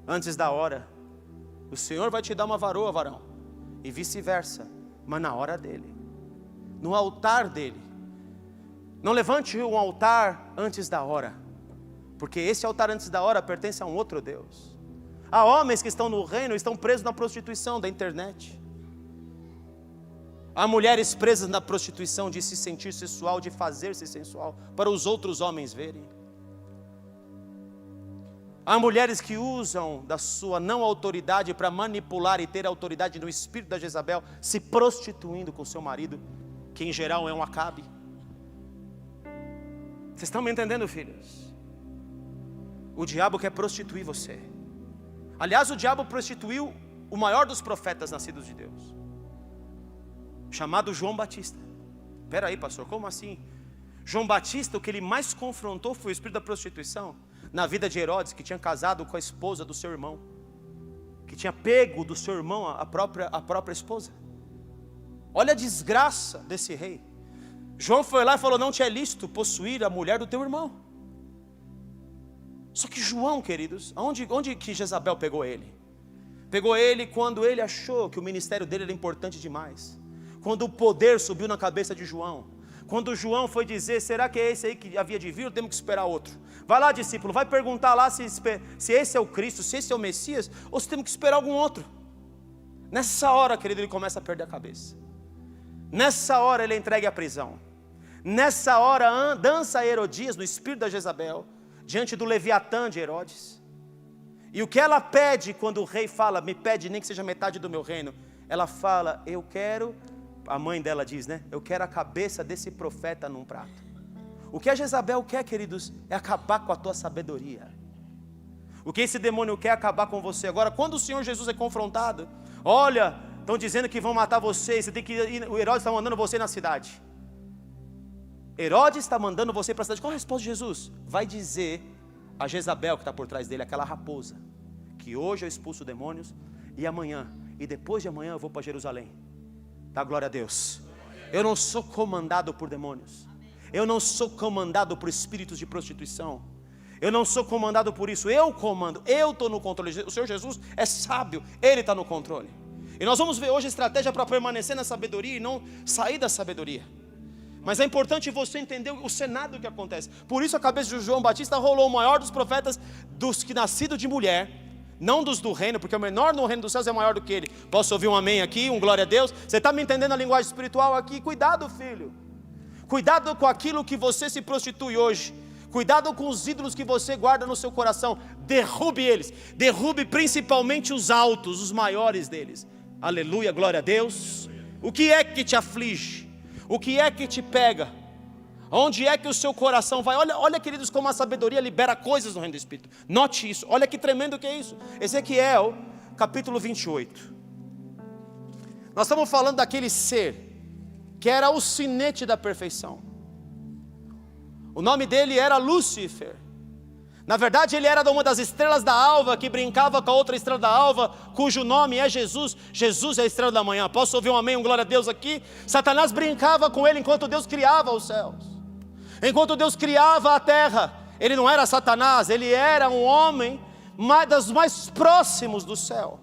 Antes da hora, o Senhor vai te dar uma varoa, varão, e vice-versa, mas na hora dele, no altar dele. Não levante um altar antes da hora, porque esse altar antes da hora pertence a um outro Deus. Há homens que estão no reino, estão presos na prostituição da internet. Há mulheres presas na prostituição de se sentir sensual, de fazer-se sensual, para os outros homens verem. Há mulheres que usam da sua não autoridade para manipular e ter autoridade no espírito da Jezabel, se prostituindo com seu marido, que em geral é um Acabe. Vocês estão me entendendo, filhos? O diabo quer prostituir você. Aliás, o diabo prostituiu o maior dos profetas nascidos de Deus, chamado João Batista. Espera aí, pastor, como assim? João Batista, o que ele mais confrontou foi o espírito da prostituição na vida de Herodes, que tinha casado com a esposa do seu irmão, que tinha pego do seu irmão a própria esposa. Olha a desgraça desse rei. João foi lá e falou, não te é lícito possuir a mulher do teu irmão. Só que João, queridos, onde que Jezabel pegou ele? Pegou ele quando ele achou que o ministério dele era importante demais. Quando o poder subiu na cabeça de João. Quando João foi dizer, será que é esse aí que havia de vir ou temos que esperar outro? Vai lá, discípulo, vai perguntar lá se esse é o Cristo, se esse é o Messias, ou se temos que esperar algum outro. Nessa hora, querido, ele começa a perder a cabeça. Nessa hora ele é entregue à prisão. Nessa hora dança Herodias no espírito da Jezabel, diante do Leviatã de Herodes. E o que ela pede quando o rei fala, me pede nem que seja metade do meu reino, ela fala, eu quero, a mãe dela diz, né? Eu quero a cabeça desse profeta num prato. O que a Jezabel quer, queridos, é acabar com a tua sabedoria. O que esse demônio quer é acabar com você. Agora, quando o Senhor Jesus é confrontado, olha, estão dizendo que vão matar você, você tem que ir, o Herodes está mandando você na cidade. Herodes está mandando você para a cidade. Qual a resposta de Jesus? Vai dizer a Jezabel que está por trás dele, aquela raposa, que hoje eu expulso demônios, e amanhã, e depois de amanhã eu vou para Jerusalém. Dá glória a Deus. Eu não sou comandado por demônios. Eu não sou comandado por espíritos de prostituição. Eu não sou comandado por isso. Eu comando, eu estou no controle. O Senhor Jesus é sábio, Ele está no controle. E nós vamos ver hoje a estratégia para permanecer na sabedoria e não sair da sabedoria. Mas é importante você entender o cenário que acontece. Por isso a cabeça de João Batista rolou o maior dos profetas, dos que nascido de mulher, não dos do reino, porque o menor no reino dos céus é maior do que ele. Posso ouvir um amém aqui, um glória a Deus? Você está me entendendo a linguagem espiritual aqui? Cuidado, filho. Cuidado com aquilo que você se prostitui hoje. Cuidado com os ídolos que você guarda no seu coração. Derrube eles. Derrube principalmente os altos, os maiores deles. Aleluia, glória a Deus. O que é que te aflige? O que é que te pega? Onde é que o seu coração vai? Olha, queridos, como a sabedoria libera coisas no reino do Espírito. Note isso, olha que tremendo que é isso. Ezequiel, capítulo 28. Nós estamos falando daquele ser que era o sinete da perfeição. O nome dele era Lúcifer. Na verdade ele era uma das estrelas da alva, que brincava com a outra estrela da alva, cujo nome é Jesus. Jesus é a estrela da manhã. Posso ouvir um amém, um glória a Deus aqui? Satanás brincava com ele enquanto Deus criava os céus, enquanto Deus criava a terra. Ele não era Satanás, ele era um homem dos mais próximos do céu.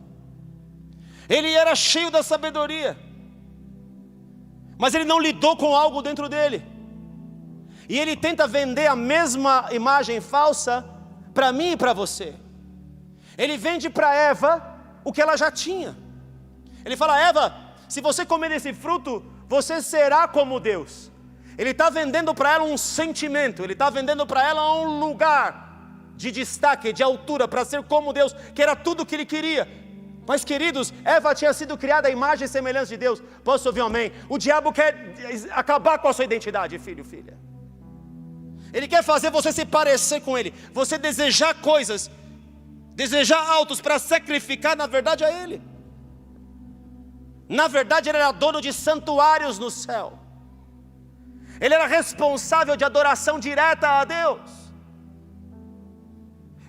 Ele era cheio da sabedoria, mas ele não lidou com algo dentro dele. E ele tenta vender a mesma imagem falsa para mim e para você. Ele vende para Eva o que ela já tinha. Ele fala, Eva, se você comer desse fruto, você será como Deus. Ele está vendendo para ela um sentimento. Ele está vendendo para ela um lugar de destaque, de altura, para ser como Deus, que era tudo o que ele queria. Mas queridos, Eva tinha sido criada à imagem e semelhança de Deus. Posso ouvir um amém? O diabo quer acabar com a sua identidade, filho, filha. Ele quer fazer você se parecer com ele, você desejar coisas, desejar altos para sacrificar na verdade a ele. Na verdade ele era dono de santuários no céu. Ele era responsável de adoração direta a Deus.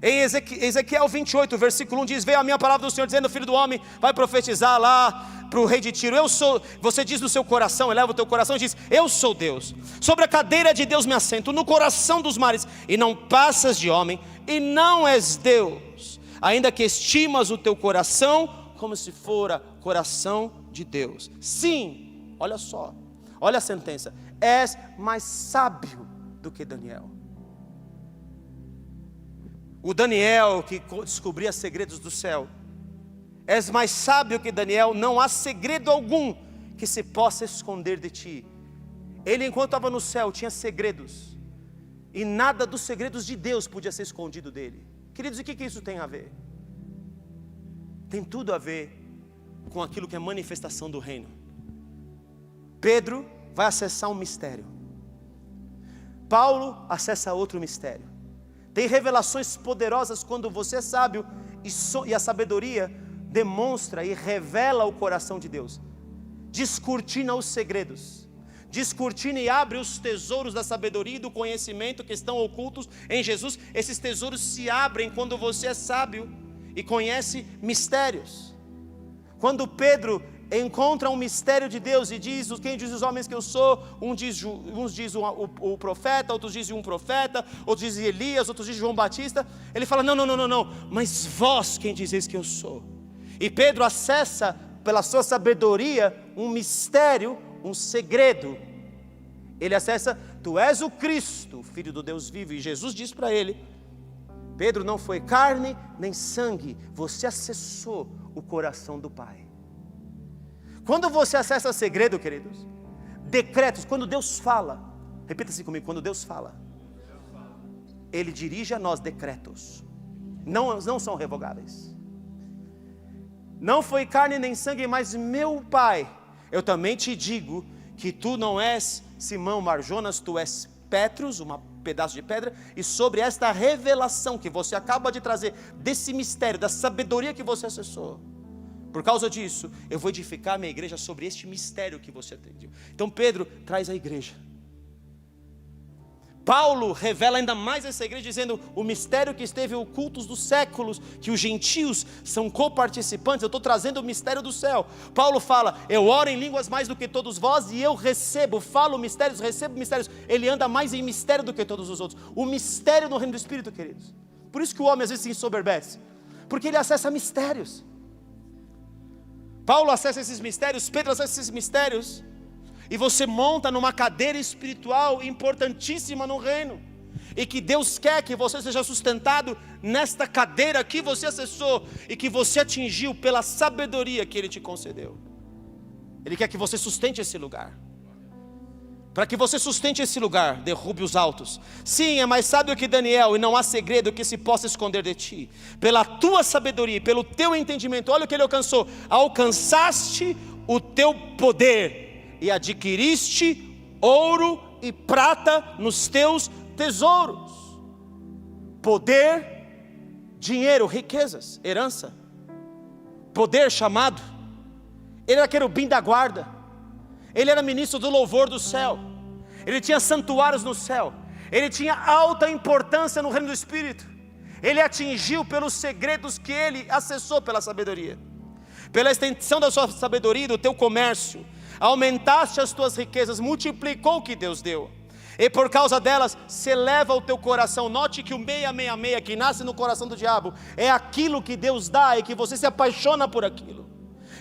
Em Ezequiel 28, versículo 1 diz, veio a minha palavra do Senhor dizendo, filho do homem, vai profetizar lá para o rei de Tiro, eu sou, você diz no seu coração, eleva o teu coração e diz, eu sou Deus, sobre a cadeira de Deus me assento, no coração dos mares, e não passas de homem, e não és Deus, ainda que estimas o teu coração, como se fora coração de Deus. Sim, olha só, olha a sentença, és mais sábio do que Daniel. O Daniel que descobria segredos do céu, és mais sábio que Daniel, não há segredo algum que se possa esconder de ti. Ele, enquanto estava no céu, tinha segredos, e nada dos segredos de Deus podia ser escondido dele. Queridos, o que isso tem a ver? Tem tudo a ver com aquilo que é manifestação do reino. Pedro vai acessar um mistério, Paulo acessa outro mistério. Tem revelações poderosas quando você é sábio, e a sabedoria demonstra e revela o coração de Deus, descortina os segredos, descortina e abre os tesouros da sabedoria e do conhecimento que estão ocultos em Jesus. Esses tesouros se abrem quando você é sábio e conhece mistérios. Quando Pedro encontra um mistério de Deus e diz, quem diz os homens que eu sou? Uns diz o profeta, outros dizem um profeta, outros dizem Elias, outros dizem João Batista. Ele fala, não, mas vós quem dizeis que eu sou? E Pedro acessa pela sua sabedoria um mistério, um segredo. Ele acessa, tu és o Cristo, Filho do Deus vivo. E Jesus diz para ele, Pedro, não foi carne nem sangue, você acessou o coração do Pai. Quando você acessa segredo, queridos, decretos, quando Deus fala, repita assim comigo, quando Deus fala, Ele dirige a nós decretos, não são revogáveis. não foi carne nem sangue, mas meu Pai. Eu também te digo que tu não és Simão Barjonas, tu és Petros, um pedaço de pedra, e sobre esta revelação que você acaba de trazer, desse mistério, da sabedoria que você acessou, por causa disso, eu vou edificar a minha igreja sobre este mistério que você atendeu. Então Pedro traz a igreja. Paulo revela ainda mais essa igreja, dizendo o mistério que esteve ocultos dos séculos, que os gentios são coparticipantes. Eu estou trazendo o mistério do céu. Paulo fala, eu oro em línguas mais do que todos vós, e eu falo mistérios, recebo mistérios. Ele anda mais em mistério do que todos os outros. O mistério no reino do Espírito, queridos. Por isso que o homem às vezes se ensoberbece, porque ele acessa mistérios. Paulo acessa esses mistérios, Pedro acessa esses mistérios, e você monta numa cadeira espiritual importantíssima no reino, e que Deus quer que você seja sustentado nesta cadeira que você acessou, e que você atingiu pela sabedoria que Ele te concedeu. Ele quer que você sustente esse lugar. Para que você sustente esse lugar, derrube os altos. Sim, é mais sábio que Daniel, e não há segredo que se possa esconder de ti. Pela tua sabedoria, pelo teu entendimento, olha o que ele alcançou. Alcançaste o teu poder, e adquiriste ouro e prata nos teus tesouros. Poder, dinheiro, riquezas, herança. Poder, chamado. Ele era querubim da guarda. Ele era ministro do louvor do céu. Ele tinha santuários no céu. Ele tinha alta importância no reino do Espírito. Ele atingiu pelos segredos que ele acessou pela sabedoria. Pela extensão da sua sabedoria e do teu comércio, aumentaste as tuas riquezas, multiplicou o que Deus deu. E por causa delas, se eleva o teu coração. Note que o 666 que nasce no coração do diabo é aquilo que Deus dá e que você se apaixona por aquilo.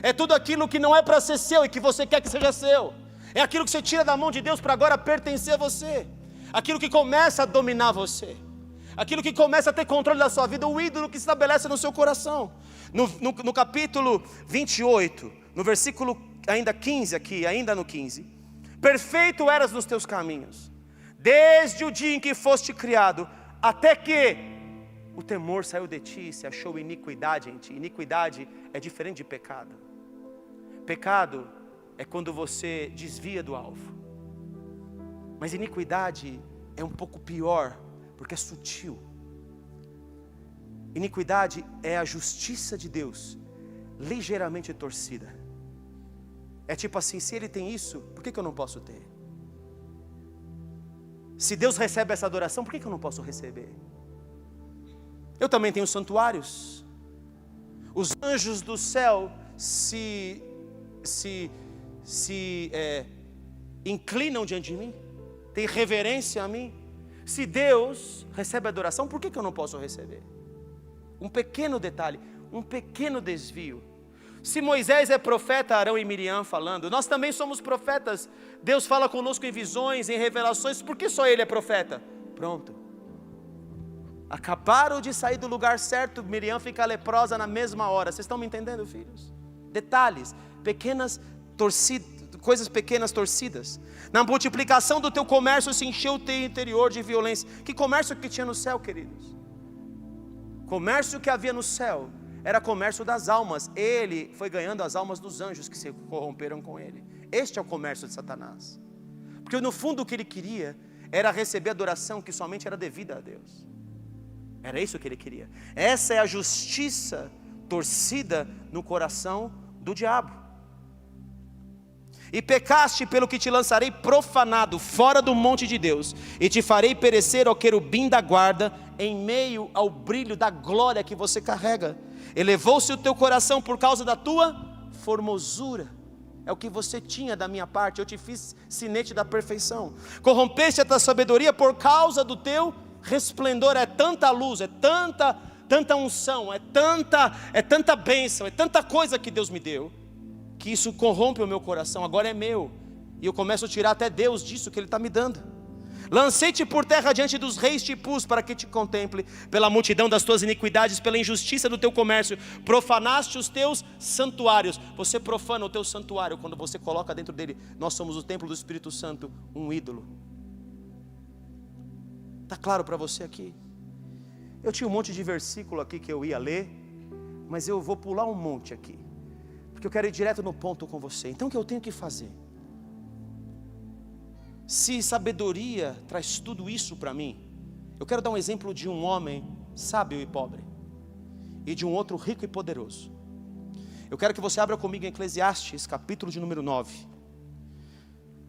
É tudo aquilo que não é para ser seu e que você quer que seja seu. É aquilo que você tira da mão de Deus para agora pertencer a você. Aquilo que começa a dominar você. Aquilo que começa a ter controle da sua vida. O ídolo que se estabelece no seu coração. No capítulo 28, no versículo ainda 15 aqui, ainda no 15. Perfeito eras nos teus caminhos, desde o dia em que foste criado, até que o temor saiu de ti e se achou iniquidade em ti. Iniquidade é diferente de pecado. Pecado é quando você desvia do alvo. Mas iniquidade é um pouco pior, porque é sutil. Iniquidade é a justiça de Deus, ligeiramente torcida. É tipo assim, se Ele tem isso, por que eu não posso ter? Se Deus recebe essa adoração, por que eu não posso receber? Eu também tenho santuários. Os anjos do céu se inclinam diante de mim, têm reverência a mim. Se Deus recebe adoração, por que eu não posso receber? Um pequeno detalhe, um pequeno desvio. Se Moisés é profeta, Arão e Miriam falando, nós também somos profetas. Deus fala conosco em visões, em revelações. Por que só ele é profeta? Pronto. Acabaram de sair do lugar certo, Miriam fica leprosa na mesma hora. Vocês estão me entendendo, filhos? Detalhes, pequenas torcidas, coisas pequenas torcidas. Na multiplicação do teu comércio se encheu o teu interior de violência. Que comércio que tinha no céu, queridos? Comércio que havia no céu era comércio das almas. Ele foi ganhando as almas dos anjos que se corromperam com ele. Este é o comércio de Satanás. Porque no fundo o que ele queria era receber adoração que somente era devida a Deus. Era isso que ele queria. Essa é a justiça torcida no coração do diabo. E pecaste pelo que te lançarei profanado fora do monte de Deus, e te farei perecer ao querubim da guarda, em meio ao brilho da glória que você carrega. Elevou-se o teu coração por causa da tua formosura. É o que você tinha da minha parte, eu te fiz sinete da perfeição. Corrompeste a tua sabedoria por causa do teu resplendor. É tanta luz, é tanta unção, é tanta bênção, é tanta coisa que Deus me deu, que isso corrompe o meu coração. Agora é meu, e eu começo a tirar até Deus disso que Ele está me dando. Lancei-te por terra diante dos reis, te pus para que te contemple, pela multidão das tuas iniquidades, pela injustiça do teu comércio, profanaste os teus santuários. Você profana o teu santuário quando você coloca dentro dele, nós somos o templo do Espírito Santo, um ídolo. Está claro para você aqui? Eu tinha um monte de versículo aqui que eu ia ler, mas eu vou pular um monte aqui. porque eu quero ir direto no ponto com você. Então o que eu tenho que fazer? Se sabedoria traz tudo isso para mim, eu quero dar um exemplo de um homem sábio e pobre, e de um outro rico e poderoso. Eu quero que você abra comigo em Eclesiastes, capítulo de número 9,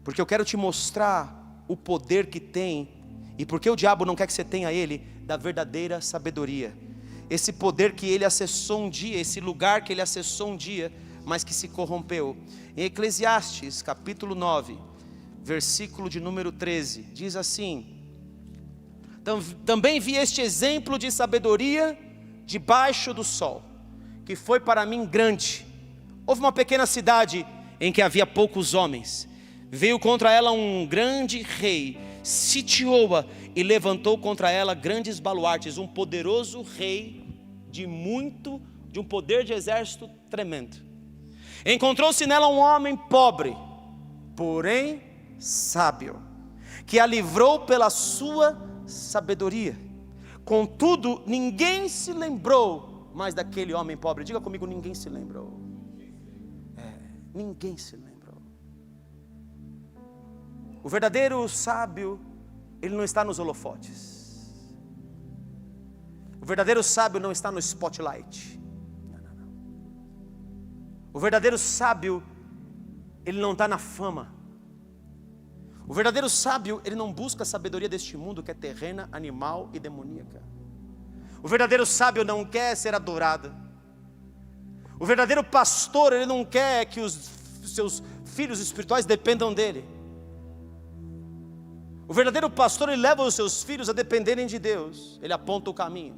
porque eu quero te mostrar o poder que tem, e porque o diabo não quer que você tenha ele, da verdadeira sabedoria. Esse poder que ele acessou um dia, esse lugar que ele acessou um dia, mas que se corrompeu. Em Eclesiastes, capítulo 9, versículo de número 13, diz assim: também vi este exemplo de sabedoria debaixo do sol, que foi para mim grande. Houve uma pequena cidade em que havia poucos homens. Veio contra ela um grande rei, sitiou-a e levantou contra ela grandes baluartes. Um poderoso rei de um poder de exército tremendo. Encontrou-se nela um homem pobre, porém sábio, que a livrou pela sua sabedoria. Contudo, ninguém se lembrou mais daquele homem pobre. Diga comigo: ninguém se lembrou. Ninguém se lembrou. O verdadeiro sábio, ele não está nos holofotes. O verdadeiro sábio não está no spotlight. Não. O verdadeiro sábio, ele não está na fama. O verdadeiro sábio, ele não busca a sabedoria deste mundo, que é terrena, animal e demoníaca. O verdadeiro sábio não quer ser adorado. O verdadeiro pastor, ele não quer que os seus filhos espirituais dependam dele. O verdadeiro pastor, ele leva os seus filhos a dependerem de Deus. Ele aponta o caminho.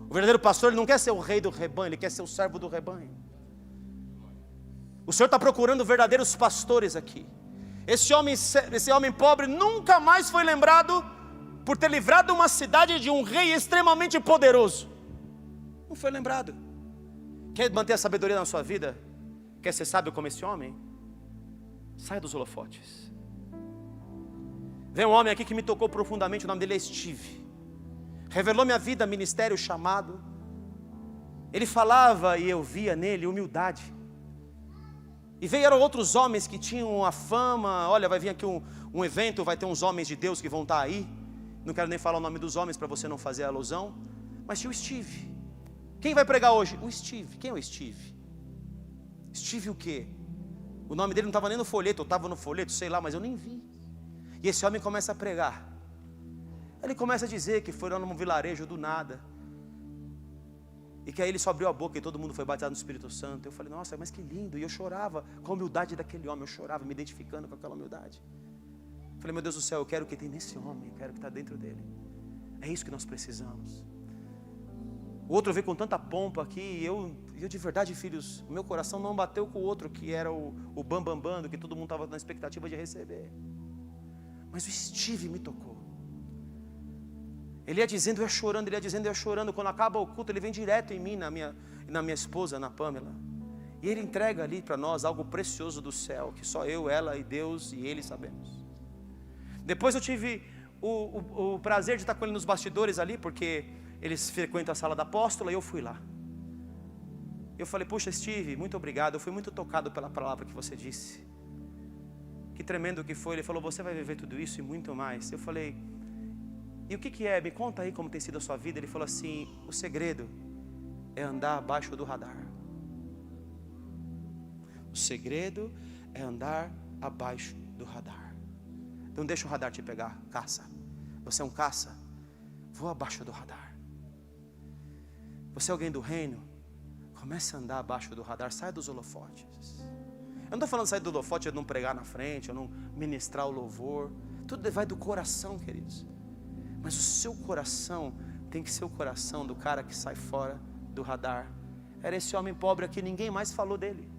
O verdadeiro pastor, ele não quer ser o rei do rebanho, ele quer ser o servo do rebanho. O Senhor está procurando verdadeiros pastores aqui. Esse homem pobre nunca mais foi lembrado por ter livrado uma cidade de um rei extremamente poderoso. Não foi lembrado. Quer manter a sabedoria na sua vida? Quer ser sábio como esse homem? Saia dos holofotes. Vem um homem aqui que me tocou profundamente. O nome dele é Steve. Revelou minha vida, ministério, chamado. Ele falava e eu via nele humildade. E vieram outros homens que tinham a fama. Olha, vai vir aqui um evento, vai ter uns homens de Deus que vão estar aí. Não quero nem falar o nome dos homens para você não fazer alusão. Mas tinha o Steve. Quem vai pregar hoje? O Steve. Quem é o Steve? Steve o quê? O nome dele não estava nem no folheto. Eu estava no folheto, sei lá, mas eu nem vi. E esse homem começa a pregar. Ele começa a dizer que foi lá num vilarejo do nada. E que aí ele só abriu a boca e todo mundo foi batizado no Espírito Santo. Eu falei: nossa, mas que lindo. E eu chorava com a humildade daquele homem. Eu chorava me identificando com aquela humildade. Eu falei: meu Deus do céu, eu quero o que tem nesse homem. Eu quero o que está dentro dele. É isso que nós precisamos. O outro veio com tanta pompa aqui. E eu de verdade, filhos, o meu coração não bateu com o outro, que era o bambambam, que todo mundo estava na expectativa de receber. Mas o Steve me tocou. Ele ia dizendo, eu ia chorando, ele ia dizendo, eu ia chorando. Quando acaba o culto, ele vem direto em mim, na minha esposa, na Pamela. E ele entrega ali para nós algo precioso do céu, que só eu, ela e Deus e ele sabemos. Depois eu tive o prazer de estar com ele nos bastidores ali, porque eles frequentam a sala da apóstola, e eu fui lá. Eu falei: puxa, Steve, muito obrigado, eu fui muito tocado pela palavra que você disse. Que tremendo que foi. Ele falou: você vai viver tudo isso e muito mais. Eu falei: e o que é? Me conta aí como tem sido a sua vida. Ele falou assim: o segredo é andar abaixo do radar. O segredo é andar abaixo do radar. Não deixa o radar te pegar, caça. Você é um caça, voa abaixo do radar. Você é alguém do reino, comece a andar abaixo do radar, sai dos holofotes. Eu não estou falando de sair do holofote, eu não pregar na frente, eu não ministrar o louvor. Tudo vai do coração, queridos. Mas o seu coração tem que ser o coração do cara que sai fora do radar. Era esse homem pobre aqui, ninguém mais falou dele.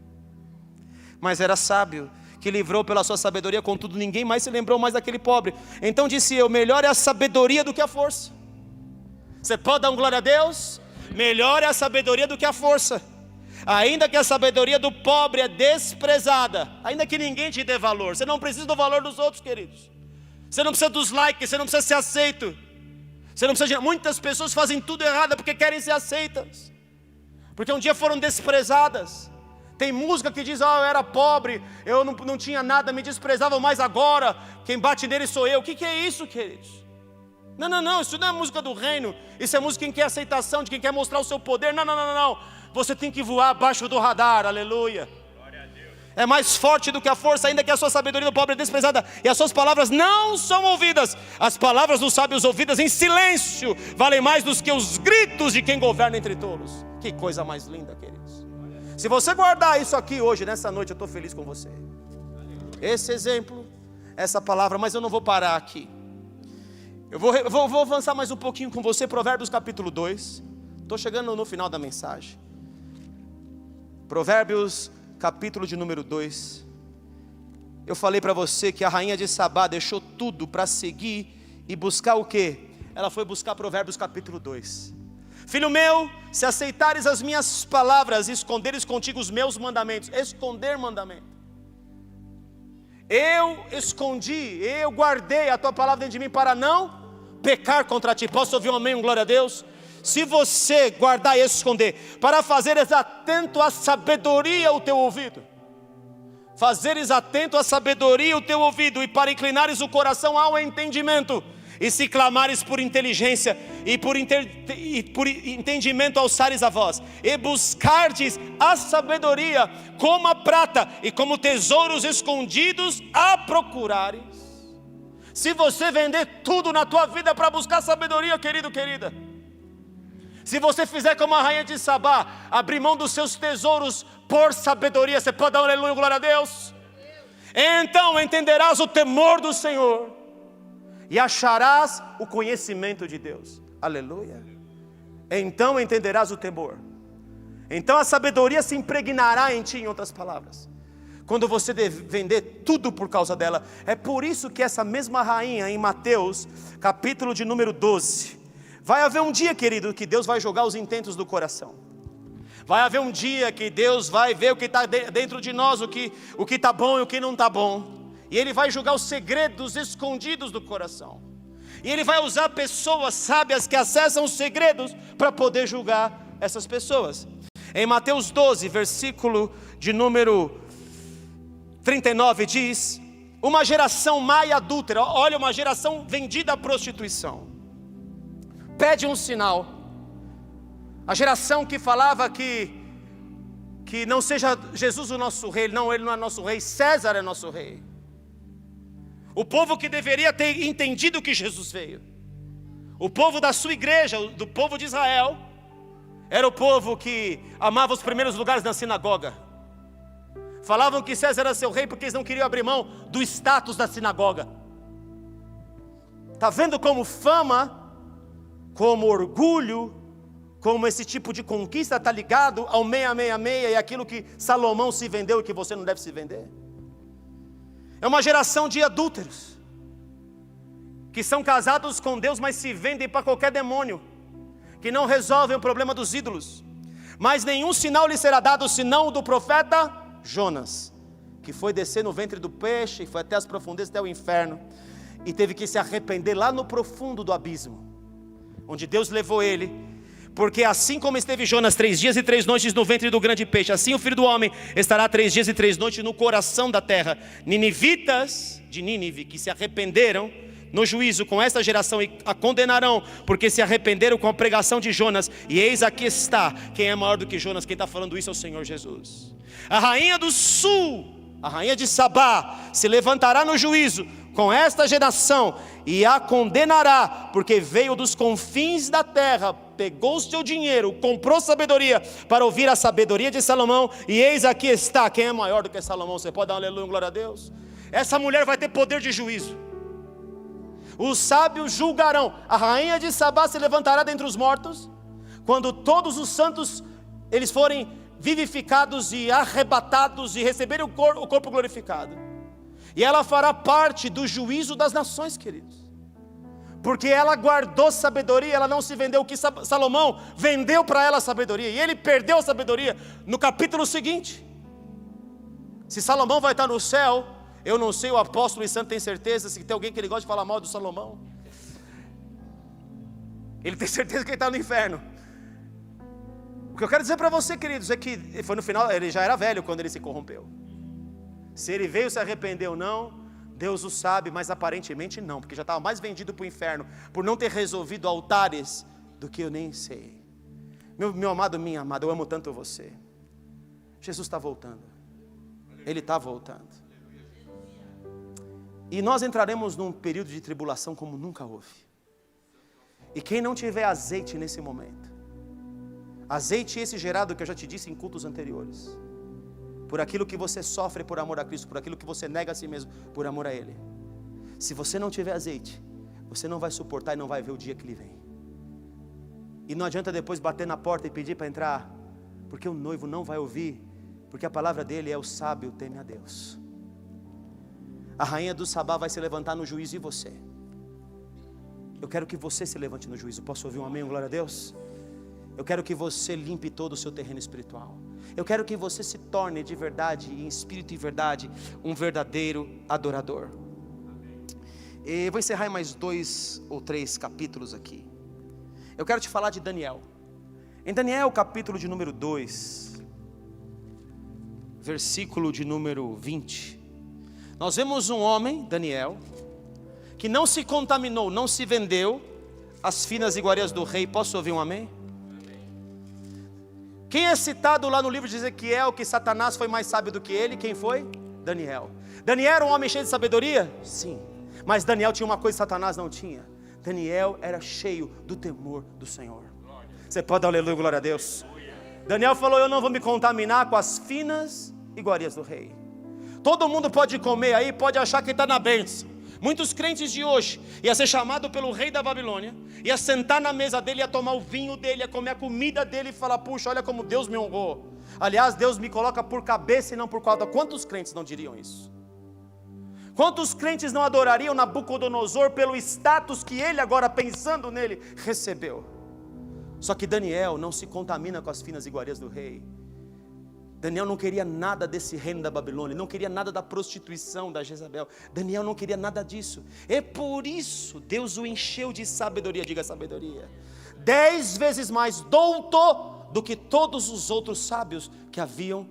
Mas era sábio, que livrou pela sua sabedoria, contudo ninguém mais se lembrou mais daquele pobre. Então disse eu: melhor é a sabedoria do que a força. Você pode dar um glória a Deus? Melhor é a sabedoria do que a força. Ainda que a sabedoria do pobre é desprezada, ainda que ninguém te dê valor. Você não precisa do valor dos outros, queridos. Você não precisa dos likes, você não precisa ser aceito. Você não precisa de... Muitas pessoas fazem tudo errado porque querem ser aceitas, porque um dia foram desprezadas. Tem música que diz, eu era pobre, eu não tinha nada, me desprezavam, mas agora quem bate nele sou eu. O que é isso, queridos? Não, isso não é música do reino. Isso é música de quem quer aceitação, de quem quer mostrar o seu poder. Não. Você tem que voar abaixo do radar, aleluia. É mais forte do que a força, ainda que a sua sabedoria do pobre é desprezada e as suas palavras não são ouvidas. As palavras dos sábios ouvidas em silêncio valem mais do que os gritos de quem governa entre tolos. Que coisa mais linda, queridos. Se você guardar isso aqui hoje, nessa noite, eu estou feliz com você. Esse exemplo, essa palavra, mas eu não vou parar aqui. Eu vou avançar mais um pouquinho com você, Provérbios capítulo 2. Estou chegando no final da mensagem. Provérbios capítulo de número 2. Eu falei para você que a rainha de Sabá deixou tudo para seguir e buscar o quê? Ela foi buscar Provérbios capítulo 2. Filho meu, se aceitares as minhas palavras e esconderes contigo os meus mandamentos. Esconder mandamento. Eu escondi, eu guardei a tua palavra dentro de mim para não pecar contra ti. Posso ouvir um amém, glória a Deus? Se você guardar e esconder, para fazeres atento à sabedoria o teu ouvido, fazeres atento à sabedoria o teu ouvido, e para inclinares o coração ao entendimento, e se clamares por inteligência, e por entendimento alçares a voz, e buscardes a sabedoria como a prata, e como tesouros escondidos a procurares. Se você vender tudo na tua vida para buscar sabedoria, querido, querida, se você fizer como a rainha de Sabá, abrir mão dos seus tesouros por sabedoria, você pode dar um aleluia, glória a Deus? Então entenderás o temor do Senhor e acharás o conhecimento de Deus. Aleluia. Então entenderás o temor. Então a sabedoria se impregnará em ti, em outras palavras, quando você vender tudo por causa dela. É por isso que essa mesma rainha, em Mateus capítulo de número 12, vai haver um dia, querido, que Deus vai jogar os intentos do coração. Vai haver um dia que Deus vai ver o que está dentro de nós, o que está bom e o que não está bom. E Ele vai julgar os segredos escondidos do coração. E Ele vai usar pessoas sábias que acessam os segredos para poder julgar essas pessoas. Em Mateus 12, versículo de número 39 diz: uma geração má e adúltera, olha, uma geração vendida à prostituição, pede um sinal. A geração que falava que não seja Jesus o nosso rei. Não, ele não é nosso rei, César é nosso rei. O povo que deveria ter entendido que Jesus veio, o povo da sua igreja, do povo de Israel, era o povo que amava os primeiros lugares na sinagoga. Falavam que César era seu rei porque eles não queriam abrir mão do status da sinagoga. Está vendo como fama, como orgulho, como esse tipo de conquista está ligado ao 666 e aquilo que Salomão se vendeu e que você não deve se vender? É uma geração de adúlteros, que são casados com Deus, mas se vendem para qualquer demônio, que não resolvem o problema dos ídolos. Mas nenhum sinal lhe será dado, senão o do profeta Jonas, que foi descer no ventre do peixe, foi até as profundezas, até o inferno, e teve que se arrepender lá no profundo do abismo, onde Deus levou ele. Porque assim como esteve Jonas 3 dias e 3 noites no ventre do grande peixe, assim o Filho do Homem estará 3 dias e 3 noites no coração da terra. Ninivitas de Nínive, que se arrependeram no juízo com esta geração e a condenarão, porque se arrependeram com a pregação de Jonas. E eis aqui está, quem é maior do que Jonas? Quem está falando isso é o Senhor Jesus. A rainha do sul, a rainha de Sabá, se levantará no juízo com esta geração e a condenará, porque veio dos confins da terra, pegou o seu dinheiro, comprou sabedoria para ouvir a sabedoria de Salomão, e eis aqui está, quem é maior do que Salomão? Você pode dar um aleluia, glória a Deus? Essa mulher vai ter poder de juízo. Os sábios julgarão. A rainha de Sabá se levantará dentre os mortos, quando todos os santos eles forem vivificados e arrebatados e receberem o corpo glorificado. E ela fará parte do juízo das nações, queridos, porque ela guardou sabedoria, ela não se vendeu. O que Salomão vendeu para ela a sabedoria, e ele perdeu a sabedoria no capítulo seguinte. Se Salomão vai estar no céu, eu não sei, o apóstolo e santo tem certeza. Se tem alguém que ele gosta de falar mal do Salomão, ele tem certeza que ele está no inferno. O que eu quero dizer para você, queridos, é que foi no final, ele já era velho quando ele se corrompeu. Se ele veio se arrepender ou não, Deus o sabe, mas aparentemente não, porque já estava mais vendido para o inferno por não ter resolvido altares do que eu nem sei. Meu amado, minha amada, eu amo tanto você. Jesus está voltando. Ele está voltando. E nós entraremos num período de tribulação como nunca houve. E quem não tiver azeite nesse momento, azeite esse gerado que eu já te disse em cultos anteriores, por aquilo que você sofre por amor a Cristo, por aquilo que você nega a si mesmo por amor a Ele. Se você não tiver azeite, você não vai suportar e não vai ver o dia que Ele vem. E não adianta depois bater na porta e pedir para entrar, porque o noivo não vai ouvir, porque a palavra dele é: o sábio teme a Deus. A rainha do Sabá vai se levantar no juízo e você. Eu quero que você se levante no juízo. Posso ouvir um amém, glória a Deus? Eu quero que você limpe todo o seu terreno espiritual. Eu quero que você se torne de verdade, em espírito e verdade, um verdadeiro adorador. E vou encerrar em mais 2 ou 3 capítulos aqui. Eu quero te falar de Daniel. Em Daniel, capítulo de número 2, versículo de número 20, nós vemos um homem, Daniel, que não se contaminou, não se vendeu às finas iguarias do rei. Posso ouvir um amém? Quem é citado lá no livro de Ezequiel que Satanás foi mais sábio do que ele? Quem foi? Daniel. Daniel era um homem cheio de sabedoria? Sim. Mas Daniel tinha uma coisa que Satanás não tinha. Daniel era cheio do temor do Senhor. Você pode dar aleluia, glória a Deus. Daniel falou: eu não vou me contaminar com as finas iguarias do rei. Todo mundo pode comer aí, pode achar que está na bênção. Muitos crentes de hoje ia ser chamado pelo rei da Babilônia, ia sentar na mesa dele, ia tomar o vinho dele, ia comer a comida dele e falar: puxa, olha como Deus me honrou. Aliás, Deus me coloca por cabeça e não por cauda. Quantos crentes não diriam isso? Quantos crentes não adorariam Nabucodonosor pelo status que ele, agora pensando nele, recebeu? Só que Daniel não se contamina com as finas iguarias do rei. Daniel não queria nada desse reino da Babilônia, não queria nada da prostituição da Jezabel. Daniel não queria nada disso. É por isso Deus o encheu de sabedoria, diga sabedoria, 10 vezes mais douto do que todos os outros sábios que haviam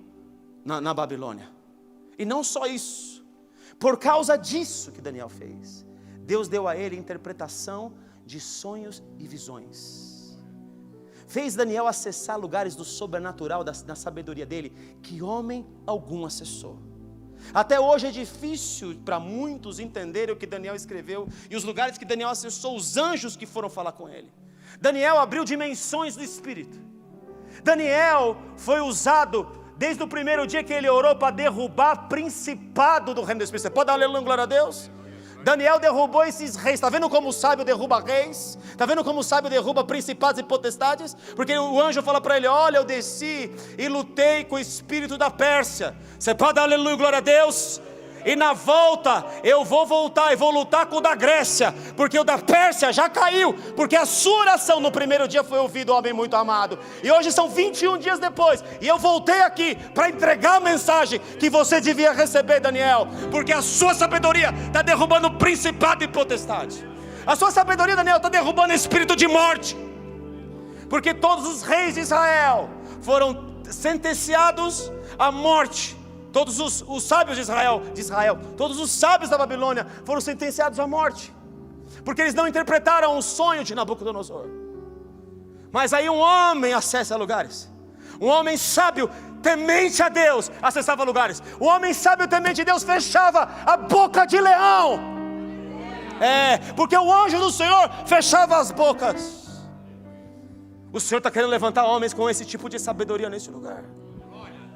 na Babilônia. E não só isso, por causa disso que Daniel fez, Deus deu a ele interpretação de sonhos e visões. Fez Daniel acessar lugares do sobrenatural, da sabedoria dele, que homem algum acessou. Até hoje é difícil para muitos entenderem o que Daniel escreveu e os lugares que Daniel acessou, os anjos que foram falar com ele. Daniel abriu dimensões do Espírito. Daniel foi usado desde o primeiro dia que ele orou para derrubar principado do reino do Espírito. Você pode dar aleluia, glória a Deus? Daniel derrubou esses reis. Está vendo como o sábio derruba reis? Está vendo como o sábio derruba principados e potestades? Porque o anjo fala para ele: olha, eu desci e lutei com o espírito da Pérsia. Você pode dar aleluia, glória a Deus? E na volta, eu vou voltar e vou lutar com o da Grécia, porque o da Pérsia já caiu, porque a sua oração no primeiro dia foi ouvida, homem muito amado. E hoje são 21 dias depois, e eu voltei aqui para entregar a mensagem que você devia receber, Daniel, porque a sua sabedoria está derrubando principado e potestade. A sua sabedoria, Daniel, está derrubando espírito de morte, porque todos os reis de Israel foram sentenciados à morte. Todos os sábios de Israel, todos os sábios da Babilônia foram sentenciados à morte, porque eles não interpretaram o sonho de Nabucodonosor. Mas aí um homem acessa lugares, um homem sábio, temente a Deus, acessava lugares. O homem sábio, temente a Deus, fechava a boca de leão. Porque o anjo do Senhor fechava as bocas. O Senhor está querendo levantar homens com esse tipo de sabedoria nesse lugar,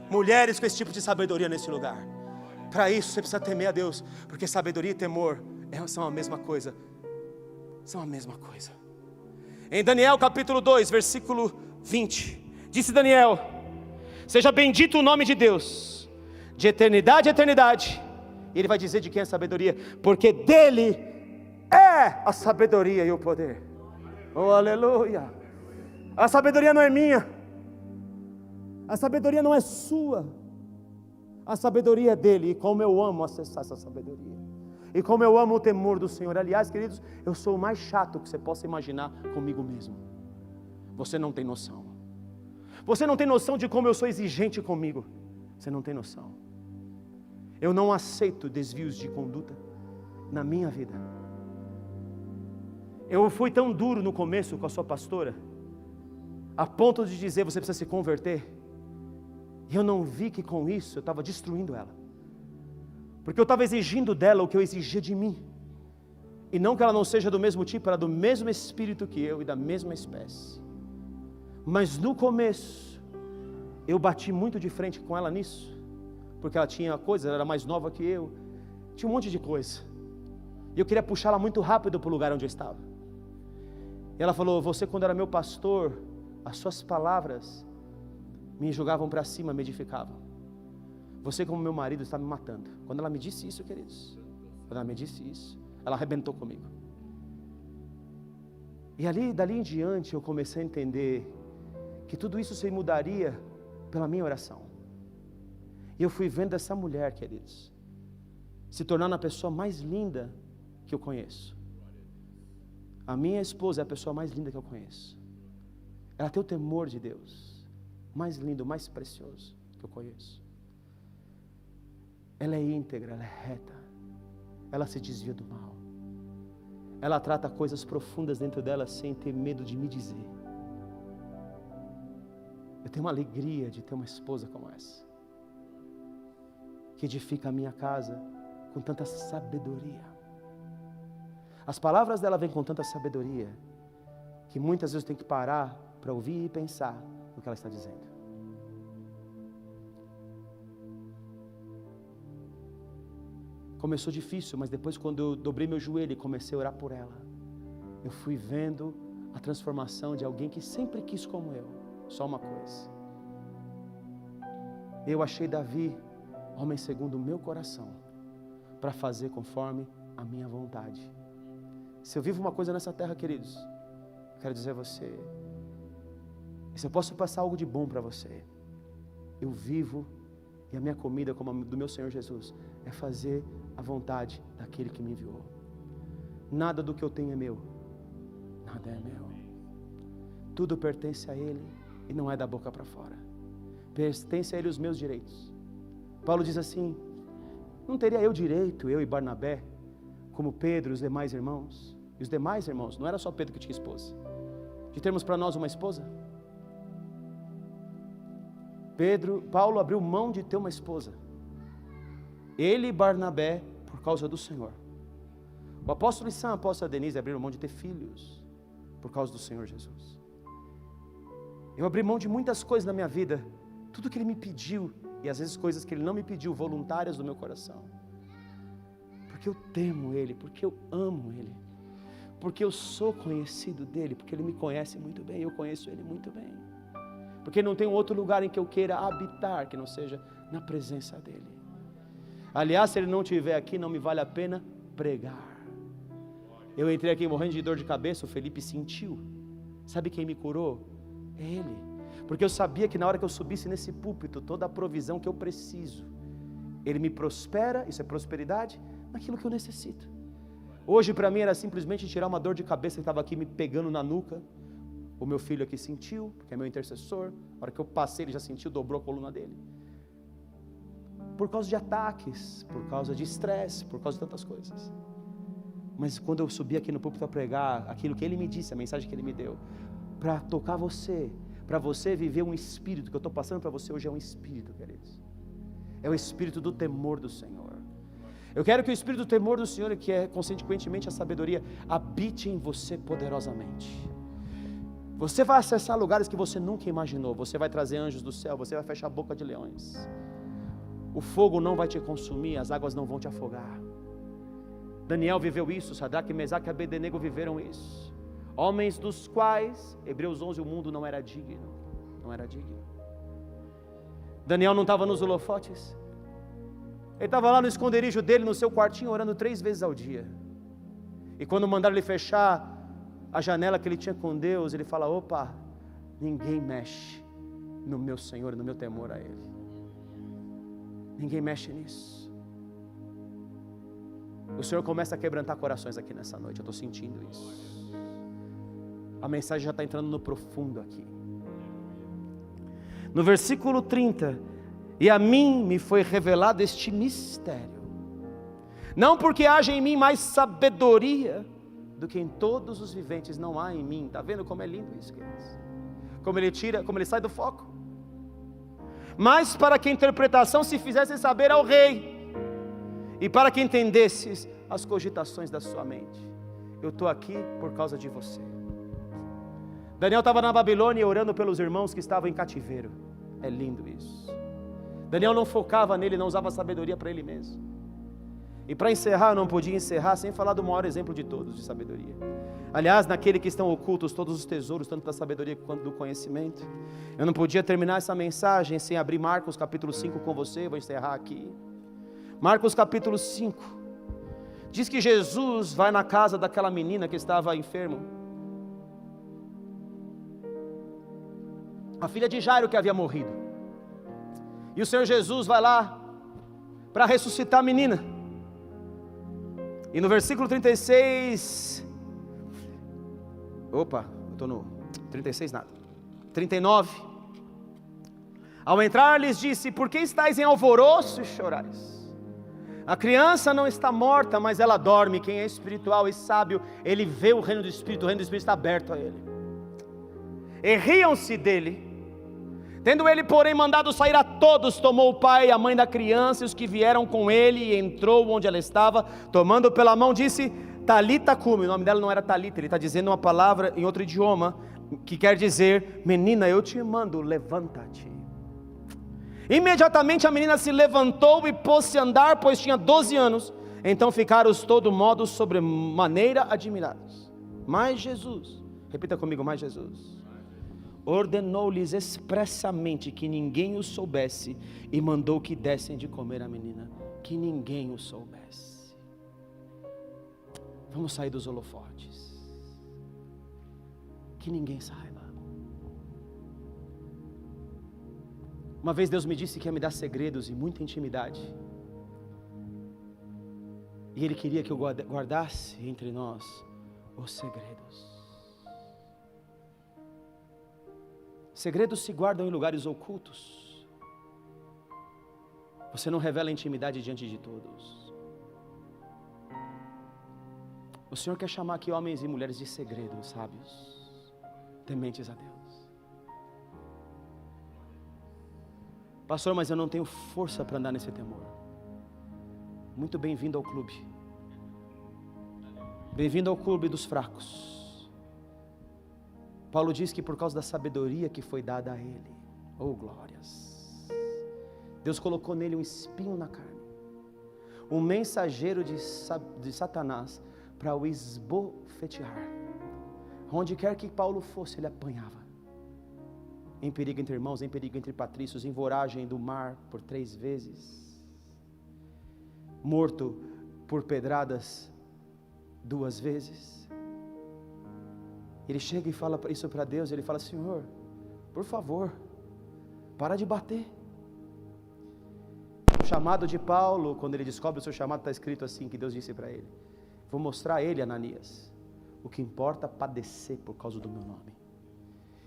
mulheres com esse tipo de sabedoria nesse lugar. Para isso você precisa temer a Deus, porque sabedoria e temor são a mesma coisa. São a mesma coisa. Em Daniel capítulo 2, versículo 20, disse Daniel: seja bendito o nome de Deus, de eternidade a eternidade. E ele vai dizer de quem é a sabedoria, porque dele é a sabedoria e o poder. Oh, aleluia. A sabedoria não é minha, a sabedoria não é sua, a sabedoria é dele. E como eu amo acessar essa sabedoria, e como eu amo o temor do Senhor. Aliás, queridos, eu sou o mais chato que você possa imaginar comigo mesmo. Você não tem noção. Você não tem noção de como eu sou exigente comigo. Você não tem noção. Eu não aceito desvios de conduta na minha vida. Eu fui tão duro no começo com a sua pastora, a ponto de dizer, você precisa se converter. E eu não vi que com isso eu estava destruindo ela. Porque eu estava exigindo dela o que eu exigia de mim. E não que ela não seja do mesmo tipo, ela é do mesmo espírito que eu e da mesma espécie. Mas no começo, eu bati muito de frente com ela nisso. Porque ela tinha coisa, ela era mais nova que eu. Tinha um monte de coisa. E eu queria puxar ela muito rápido para o lugar onde eu estava. E ela falou, você quando era meu pastor, as suas palavras me jogavam para cima, me edificavam. Você como meu marido está me matando. Quando ela me disse isso, queridos, quando ela me disse isso, ela arrebentou comigo. E dali em diante eu comecei a entender que tudo isso se mudaria pela minha oração. E eu fui vendo essa mulher, queridos, se tornando a pessoa mais linda que eu conheço. A minha esposa é a pessoa mais linda que eu conheço. Ela tem o temor de Deus, mais lindo, mais precioso que eu conheço. Ela é íntegra, ela é reta, ela se desvia do mal. Ela trata coisas profundas dentro dela sem ter medo de me dizer. Eu tenho uma alegria de ter uma esposa como essa, que edifica a minha casa com tanta sabedoria. As palavras dela vêm com tanta sabedoria, que muitas vezes eu tenho que parar para ouvir e pensar no que ela está dizendo. Começou difícil, mas depois quando eu dobrei meu joelho e comecei a orar por ela, eu fui vendo a transformação de alguém que sempre quis como eu. Só uma coisa. Eu achei Davi, homem segundo o meu coração, para fazer conforme a minha vontade. Se eu vivo uma coisa nessa terra, queridos, eu quero dizer a você, se eu posso passar algo de bom para você, eu vivo, e a minha comida, como a do meu Senhor Jesus, é fazer a vontade daquele que me enviou. Nada do que eu tenho é meu, nada é meu. Tudo pertence a Ele e não é da boca para fora. Pertence a Ele os meus direitos. Paulo diz assim, não teria eu direito, eu e Barnabé, como Pedro e os demais irmãos? E os demais irmãos, não era só Pedro que tinha esposa, de termos para nós uma esposa? Paulo abriu mão de ter uma esposa. Ele e Barnabé, por causa do Senhor. O apóstolo Sam, a apóstola Denise abriram mão de ter filhos, por causa do Senhor Jesus. Eu abri mão de muitas coisas na minha vida, tudo que Ele me pediu, e às vezes coisas que Ele não me pediu, voluntárias do meu coração. Porque eu temo Ele, porque eu amo Ele, porque eu sou conhecido dEle, porque Ele me conhece muito bem, eu conheço Ele muito bem. Porque não tem um outro lugar em que eu queira habitar, que não seja na presença dEle. Aliás, se Ele não estiver aqui, não me vale a pena pregar. Eu entrei aqui morrendo de dor de cabeça, o Felipe sentiu. Sabe quem me curou? É Ele. Porque eu sabia que na hora que eu subisse nesse púlpito, toda a provisão que eu preciso, Ele me prospera, isso é prosperidade, naquilo que eu necessito. Hoje para mim era simplesmente tirar uma dor de cabeça que estava aqui me pegando na nuca. O meu filho aqui sentiu, porque é meu intercessor. A hora que eu passei ele já sentiu, dobrou a coluna dele. Por causa de ataques, por causa de estresse, por causa de tantas coisas. Mas quando eu subi aqui no púlpito para pregar aquilo que Ele me disse, a mensagem que Ele me deu, para tocar você, para você viver um espírito, que eu estou passando para você hoje é um espírito, queridos. É o espírito do temor do Senhor. Eu quero que o espírito do temor do Senhor, que é consequentemente a sabedoria, habite em você poderosamente. Você vai acessar lugares que você nunca imaginou. Você vai trazer anjos do céu, você vai fechar a boca de leões. O fogo não vai te consumir, as águas não vão te afogar. Daniel viveu isso, Sadraque, Mesaque e Abednego viveram isso. Homens dos quais, Hebreus 11, o mundo não era digno. Não era digno. Daniel não estava nos holofotes. Ele estava lá no esconderijo dele, no seu quartinho, orando 3 vezes ao dia. E quando mandaram ele fechar a janela que ele tinha com Deus, ele fala, opa, ninguém mexe no meu Senhor e no meu temor a Ele. Ninguém mexe nisso. O Senhor começa a quebrantar corações aqui nessa noite, eu estou sentindo isso. A mensagem já está entrando no profundo aqui. No versículo 30, e a mim me foi revelado este mistério, não porque haja em mim mais sabedoria do que em todos os viventes, não há em mim. Está vendo como é lindo isso, queridos? Como ele sai do foco. Mas para que a interpretação se fizesse saber ao rei, e para que entendesses as cogitações da sua mente. Eu estou aqui por causa de você. Daniel estava na Babilônia orando pelos irmãos que estavam em cativeiro. É lindo isso. Daniel não focava nele, não usava sabedoria para ele mesmo. E para encerrar, eu não podia encerrar sem falar do maior exemplo de todos de sabedoria. Aliás, naquele que estão ocultos todos os tesouros, tanto da sabedoria quanto do conhecimento. Eu não podia terminar essa mensagem sem abrir Marcos capítulo 5 com você, vou encerrar aqui. Marcos capítulo 5, diz que Jesus vai na casa daquela menina que estava enferma. A filha de Jairo que havia morrido. E o Senhor Jesus vai lá para ressuscitar a menina. E no versículo 36, eu estou no 36 nada, 39, ao entrar lhes disse: por que estáis em alvoroço e chorais? A criança não está morta, mas ela dorme. Quem é espiritual e sábio, ele vê o reino do Espírito está aberto a ele. E riam-se dele. Tendo ele, porém, mandado sair a todos, tomou o pai e a mãe da criança e os que vieram com ele, e entrou onde ela estava, tomando pela mão, disse: Talita cumi. O nome dela não era Talita, ele está dizendo uma palavra em outro idioma, que quer dizer: menina, eu te mando, levanta-te. Imediatamente a menina se levantou e pôs-se a andar, pois tinha 12 anos. Então ficaram os todo modo sobremaneira admirados. Mas Jesus, repita comigo, mas Jesus ordenou-lhes expressamente que ninguém o soubesse, e mandou que dessem de comer à menina, que ninguém o soubesse. Vamos sair dos holofotes, que ninguém saiba. Uma vez Deus me disse que ia me dar segredos e muita intimidade, e Ele queria que eu guardasse entre nós os segredos. Segredos se guardam em lugares ocultos. Você não revela a intimidade diante de todos. O Senhor quer chamar aqui homens e mulheres de segredos, sábios, tementes a Deus. Pastor, mas eu não tenho força para andar nesse temor. Muito bem-vindo ao clube. Bem-vindo ao clube dos fracos. Paulo diz que por causa da sabedoria que foi dada a ele, oh glórias, Deus colocou nele um espinho na carne, um mensageiro de Satanás para o esbofetear. Onde quer que Paulo fosse, ele apanhava. Em perigo entre irmãos, em perigo entre patrícios, em voragem do mar por 3 vezes, morto por pedradas 2 vezes. Ele chega e fala isso para Deus, ele fala: Senhor, por favor, para de bater. O chamado de Paulo, quando ele descobre o seu chamado, está escrito assim, que Deus disse para ele: vou mostrar a ele, Ananias, o que importa padecer por causa do meu nome.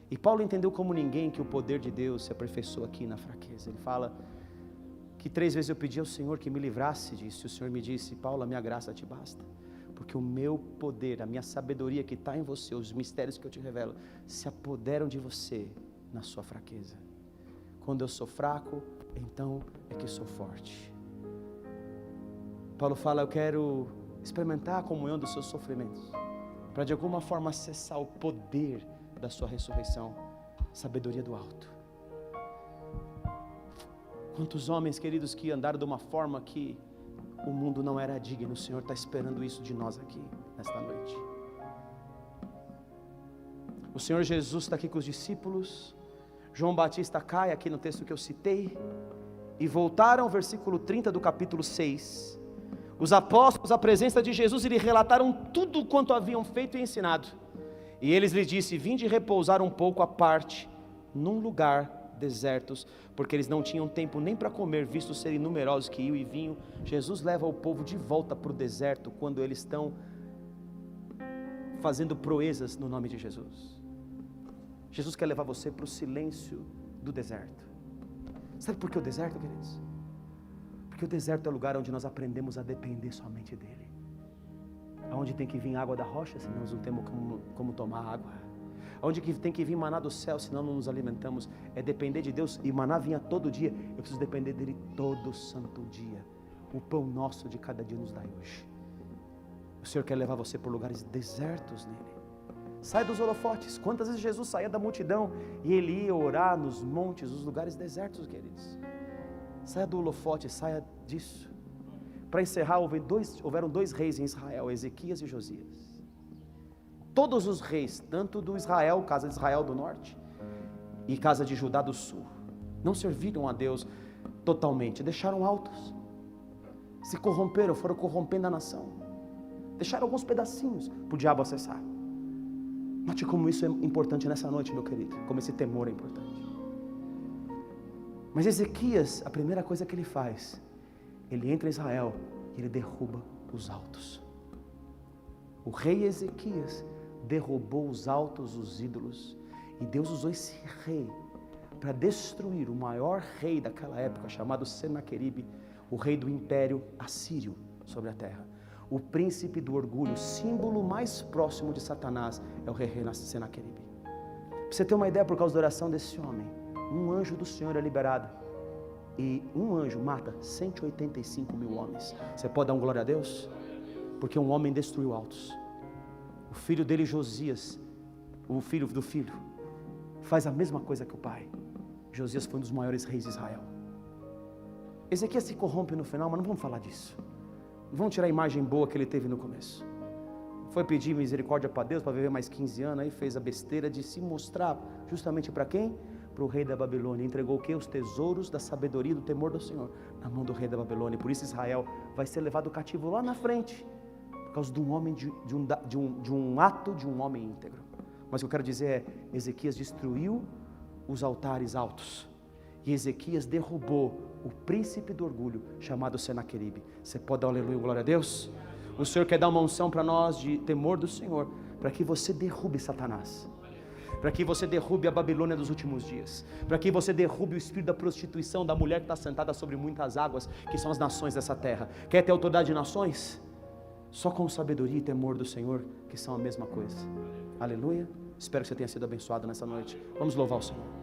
E Paulo entendeu como ninguém que o poder de Deus se aperfeiçoa aqui na fraqueza. Ele fala que 3 vezes eu pedi ao Senhor que me livrasse disso, e o Senhor me disse: Paulo, a minha graça te basta. Porque o meu poder, a minha sabedoria que está em você, os mistérios que eu te revelo, se apoderam de você na sua fraqueza. Quando eu sou fraco, então é que sou forte. Paulo fala: eu quero experimentar a comunhão dos seus sofrimentos, para de alguma forma acessar o poder da sua ressurreição, sabedoria do alto. Quantos homens, queridos, que andaram de uma forma que o mundo não era digno. O Senhor está esperando isso de nós aqui, nesta noite. O Senhor Jesus está aqui com os discípulos. João Batista cai aqui no texto que eu citei. E voltaram ao versículo 30 do capítulo 6. Os apóstolos, à presença de Jesus, lhe relataram tudo quanto haviam feito e ensinado. E eles lhe disse: vinde repousar um pouco à parte, num lugar desertos, porque eles não tinham tempo nem para comer, visto serem numerosos que iam e vinham. Jesus leva o povo de volta para o deserto, quando eles estão fazendo proezas no nome de Jesus. Jesus quer levar você para o silêncio do deserto. Sabe por que o deserto, queridos? Porque o deserto é o lugar onde nós aprendemos a depender somente dele. Onde tem que vir água da rocha, senão nós não temos como tomar água. Onde que tem que vir maná do céu, senão não nos alimentamos. É depender de Deus, e maná vinha todo dia. Eu preciso depender dele todo santo dia. O pão nosso de cada dia nos dai hoje. O Senhor quer levar você por lugares desertos nele. Sai dos holofotes. Quantas vezes Jesus saía da multidão e ele ia orar nos montes, nos lugares desertos, queridos. Saia do holofote, saia disso. Para encerrar, houveram dois reis em Israel, Ezequias e Josias. Todos os reis, tanto do Israel, casa de Israel do norte, e casa de Judá do sul, não serviram a Deus totalmente, deixaram altos, se corromperam, foram corrompendo a nação, deixaram alguns pedacinhos para o diabo acessar. Note como isso é importante nessa noite, meu querido, como esse temor é importante. Mas Ezequias, a primeira coisa que ele faz, ele entra em Israel e ele derruba os altos. O rei Ezequias derrubou os altos, os ídolos, e Deus usou esse rei para destruir o maior rei daquela época, chamado Senaqueribe, o rei do império assírio sobre a terra. O príncipe do orgulho, símbolo mais próximo de Satanás, é o rei Senaqueribe. Para você ter uma ideia, por causa da oração desse homem, um anjo do Senhor é liberado, e um anjo mata 185 mil homens. Você pode dar um glória a Deus? Porque um homem destruiu altos. O filho dele, Josias, o filho do filho, faz a mesma coisa que o pai. Josias foi um dos maiores reis de Israel. Ezequias se corrompe no final, mas não vamos falar disso. Não vamos tirar a imagem boa que ele teve no começo. Foi pedir misericórdia para Deus, para viver mais 15 anos, aí fez a besteira de se mostrar justamente para quem? Para o rei da Babilônia. Entregou o quê? Os tesouros da sabedoria e do temor do Senhor na mão do rei da Babilônia. Por isso Israel vai ser levado cativo lá na frente, por causa de um homem, de um ato de um homem íntegro. Mas o que eu quero dizer é, Ezequias destruiu os altares altos, e Ezequias derrubou o príncipe do orgulho, chamado Senaqueribe. Você pode dar um aleluia, glória a Deus? O Senhor quer dar uma unção para nós de temor do Senhor, para que você derrube Satanás, para que você derrube a Babilônia dos últimos dias, para que você derrube o espírito da prostituição, da mulher que está sentada sobre muitas águas, que são as nações dessa terra. Quer ter autoridade de nações? Só com sabedoria e temor do Senhor, que são a mesma coisa. Aleluia. Espero que você tenha sido abençoado nessa noite. Vamos louvar o Senhor.